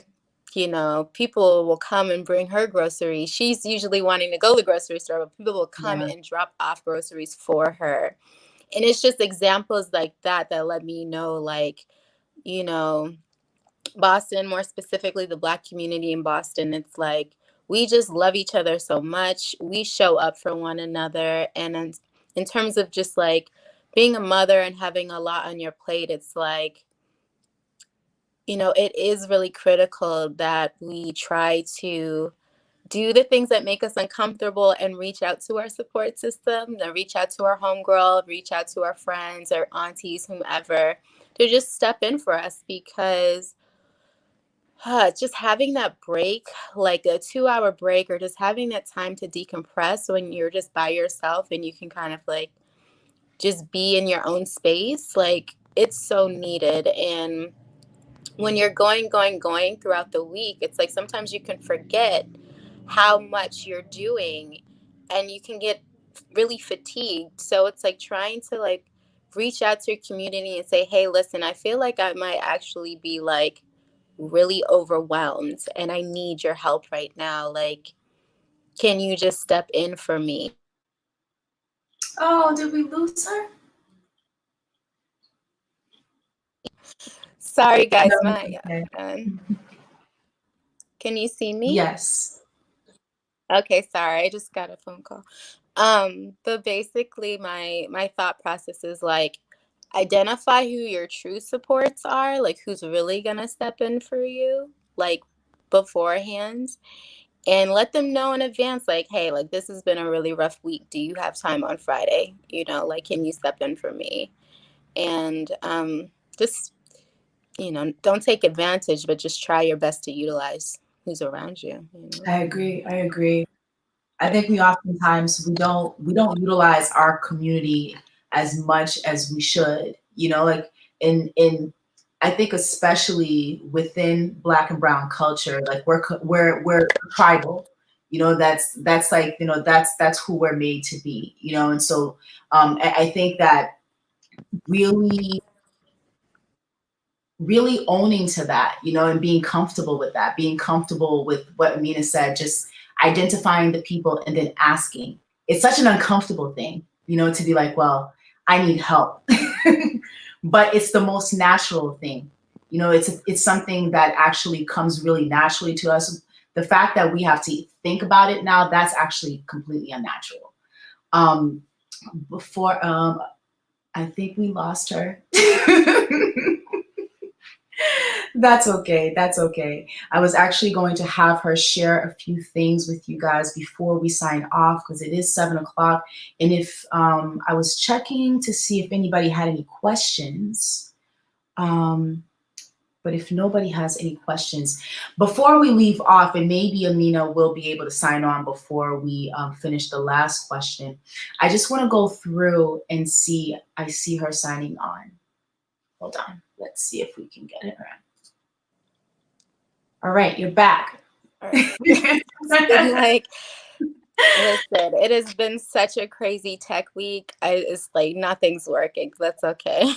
you know, people will come and bring her groceries. She's usually wanting to go to the grocery store, but people will come and drop off groceries for her. And it's just examples like that that let me know, like, you know, Boston, more specifically the Black community in Boston, it's like we just love each other so much. We show up for one another. And in terms of just like being a mother and having a lot on your plate, it's like, you know, it is really critical that we try to do the things that make us uncomfortable and reach out to our support system, and reach out to our homegirl, reach out to our friends or aunties, whomever, to just step in for us, because just having that break, like a 2-hour break, or just having that time to decompress when you're just by yourself and you can kind of like just be in your own space, like it's so needed. And when you're going throughout the week, it's like sometimes you can forget how much you're doing and you can get really fatigued. So it's like trying to like reach out to your community and say, hey, listen, I feel like I might actually be like really overwhelmed and I need your help right now. Like, can you just step in for me? Oh, did we lose her? Sorry, guys. No, My okay. can you see me? Yes. Okay, sorry. I just got a phone call. But basically my thought process is like identify who your true supports are, like who's really gonna step in for you, like beforehand, and let them know in advance, like, hey, like this has been a really rough week. Do you have time on Friday? You know, like can you step in for me? And just, you know, don't take advantage, but just try your best to utilize who's around you, you know? I agree. I agree. I think we oftentimes we don't utilize our community as much as we should. You know, like in I think especially within Black and Brown culture, like we're tribal. You know, that's like, you know, that's who we're made to be. You know, and so I think that really really owning to that, you know, and being comfortable with that, being comfortable with what Amina said, just identifying the people and then asking. It's such an uncomfortable thing, you know, to be like, well, I need help. But it's the most natural thing. You know, it's something that actually comes really naturally to us. The fact that we have to think about it now, that's actually completely unnatural. Um, before I think we lost her. That's okay. That's okay. I was actually going to have her share a few things with you guys before we sign off because it is 7 o'clock. And if I was checking to see if anybody had any questions, but if nobody has any questions, before we leave off, and maybe Amina will be able to sign on before we finish the last question, I just want to go through and see. I see her signing on. Hold on. Let's see if we can get it right. All right, you're back. All right. And like, listen, it has been such a crazy tech week. It's like nothing's working. That's okay.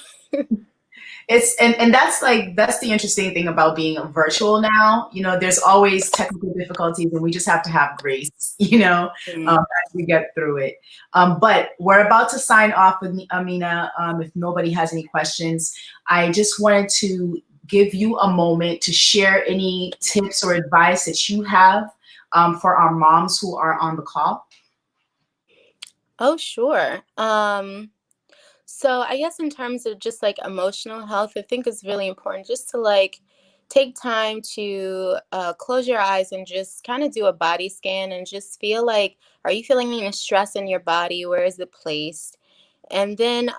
It's and that's the interesting thing about being virtual now. You know, there's always technical difficulties, and we just have to have grace. You know, as we get through it. But we're about to sign off with Amina. If nobody has any questions, I just wanted to give you a moment to share any tips or advice that you have for our moms who are on the call. Oh, sure. So I guess in terms of just like emotional health, I think it's really important just to like take time to close your eyes and just kind of do a body scan and just feel like, are you feeling any stress in your body? Where is it placed? And then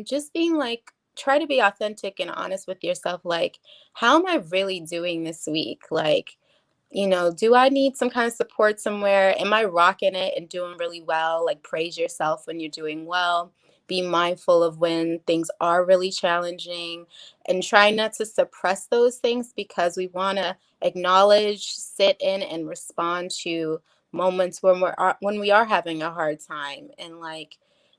just being like, try to be authentic and honest with yourself. Like, how am I really doing this week? Like, you know, do I need some kind of support somewhere? Am I rocking it and doing really well? Like, praise yourself when you're doing well. Be mindful of when things are really challenging and try not to suppress those things because we want to acknowledge, sit in, and respond to moments when we are having a hard time and like,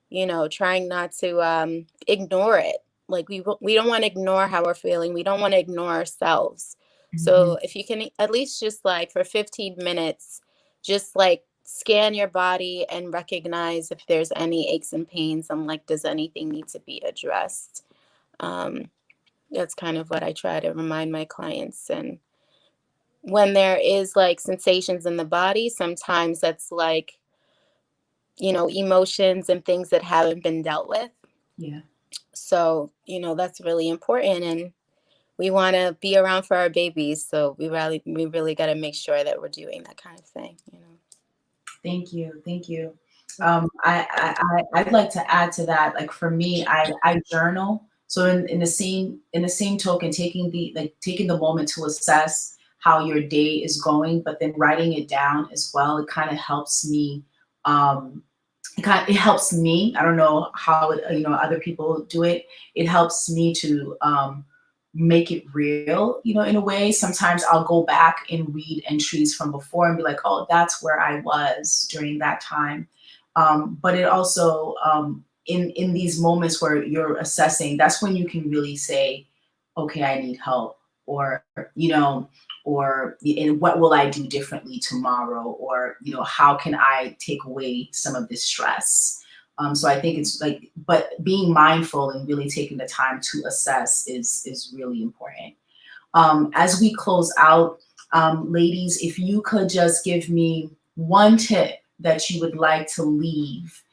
you know, trying not to ignore it. Like we don't want to ignore how we're feeling. We don't want to ignore ourselves. So if you can at least just like for 15 minutes, just like scan your body and recognize if there's any aches and pains and like, does anything need to be addressed? That's kind of what I try to remind my clients. And when there is like sensations in the body, sometimes that's like, you know, emotions and things that haven't been dealt with. Yeah. So, you know, that's really important. And we want to be around for our babies, so we really got to make sure that we're doing that kind of thing, you know. Thank you, thank you. I'd like to add to that. Like for me, I journal. So in the same token, taking the moment to assess how your day is going, but then writing it down as well. It kind of helps me it helps me. I don't know how other people do it. It helps me to make it real, in a way. Sometimes I'll go back and read entries from before and be like, oh, that's where I was during that time. But it also, in these moments where you're assessing, that's when you can really say, okay, I need help, or or and what will I do differently tomorrow, or how can I take away some of this stress. So I think it's like, but being mindful and really taking the time to assess is really important. As we close out, ladies, if you could just give me one tip that you would like to leave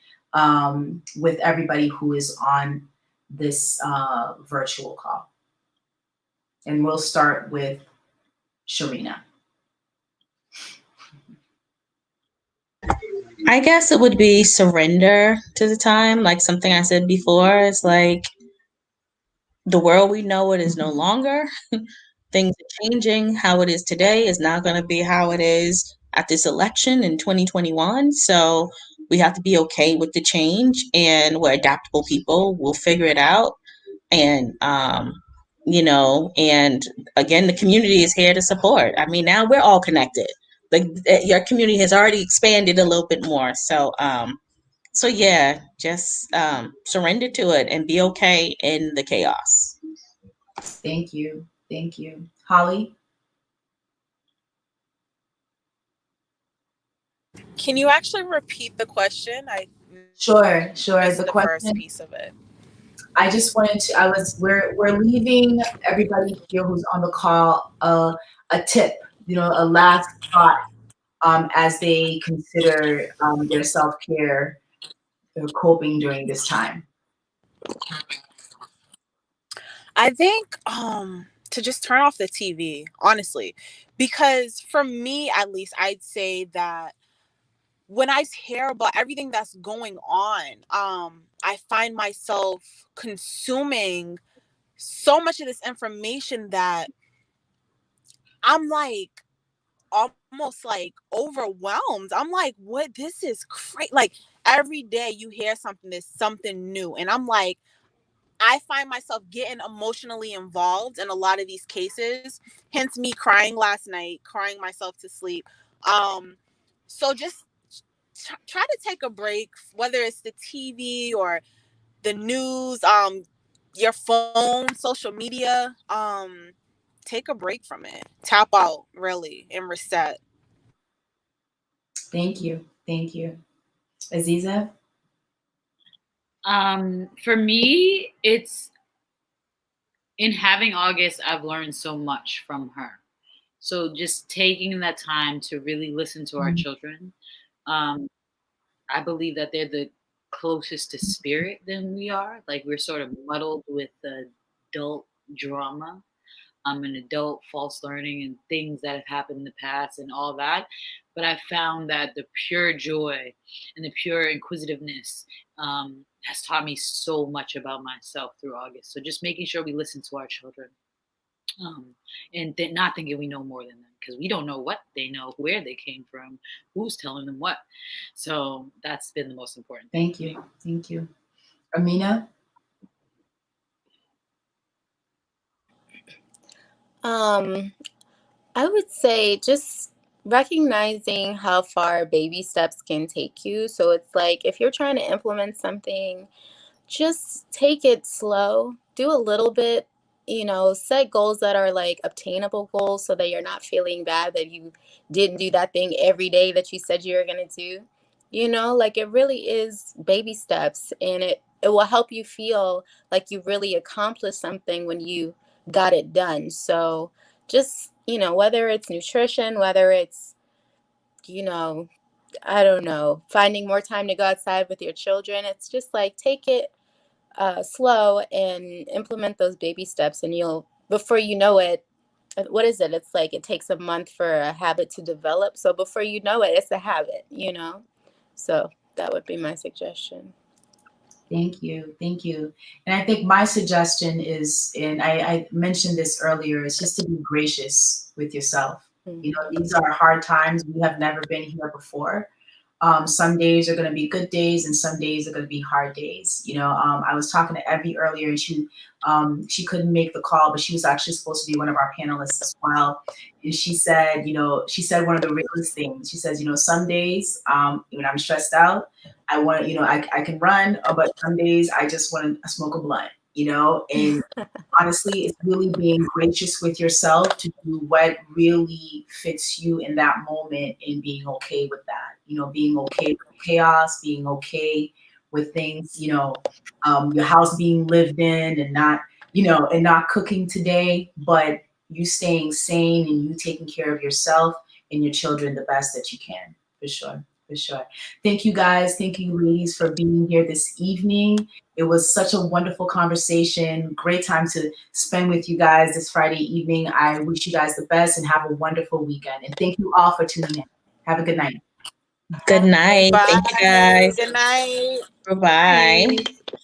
with everybody who is on this virtual call. And we'll start with Sharina. I guess it would be surrender to the time. Like something I said before, it's like the world we know it is no longer. Things are changing. How it is today is not going to be how it is at this election in 2021. So we have to be okay with the change, and we're adaptable people. We'll figure it out. And, and again, the community is here to support. I mean, now we're all connected. Like your community has already expanded a little bit more. So yeah, just surrender to it and be okay in the chaos. Thank you. Thank you. Holly? Can you actually repeat the question? I Sure. missed The the first question, piece of it. I just wanted to, we're leaving everybody here who's on the call a tip, a last thought as they consider their self-care, their coping during this time. I think to just turn off the TV, honestly, because for me at least, I'd say that when I hear about everything that's going on, I find myself consuming so much of this information that I'm like almost like overwhelmed. I'm like, what? This is crazy. Like every day you hear something, there's something new, and I'm like, I find myself getting emotionally involved in a lot of these cases. Hence me crying last night, crying myself to sleep. So just try to take a break, whether it's the TV or the news, your phone, social media. Take a break from it. Tap out, really, and reset. Thank you. Thank you. Aziza? For me, it's in having August, I've learned so much from her. So just taking that time to really listen to our children. Um, I believe that they're the closest to spirit than we are. Like we're sort of muddled with the adult drama, and adult false learning and things that have happened in the past and all that. But I found that the pure joy and the pure inquisitiveness has taught me so much about myself through August. So just making sure we listen to our children, and not thinking we know more than them, because we don't know what they know, where they came from, who's telling them what. So that's been the most important thing. Thank you. Thank you. Amina? I would say just recognizing how far baby steps can take you. So it's like if you're trying to implement something, just take it slow, do a little bit, set goals that are like obtainable goals so that you're not feeling bad that you didn't do that thing every day that you said you were going to do. Like it really is baby steps, and it will help you feel like you really accomplished something when you got it done. So just, whether it's nutrition, whether it's, you know, I don't know, finding more time to go outside with your children, it's just like take it slow and implement those baby steps, and you'll, before you know it, what is it? It's like it takes a month for a habit to develop. So before you know it, it's a habit. So that would be my suggestion. Thank you. Thank you. And I think my suggestion is, and I mentioned this earlier, is just to be gracious with yourself. Mm-hmm. These are hard times. We have never been here before. Some days are going to be good days, and some days are going to be hard days. I was talking to Evie earlier, and she couldn't make the call, but she was actually supposed to be one of our panelists as well. And she said, one of the realest things. She says, some days when I'm stressed out, I want, I can run, but some days I just want to smoke a blunt. And honestly, it's really being gracious with yourself to do what really fits you in that moment and being okay with that. Being okay with chaos, being okay with things, your house being lived in and not, and not cooking today, but you staying sane and you taking care of yourself and your children the best that you can, for sure. For sure. Thank you guys. Thank you, ladies, for being here this evening. It was such a wonderful conversation. Great time to spend with you guys this Friday evening. I wish you guys the best and have a wonderful weekend. And thank you all for tuning in. Have a good night. Good night. Bye. Thank you guys. Good night. Bye-bye. Bye.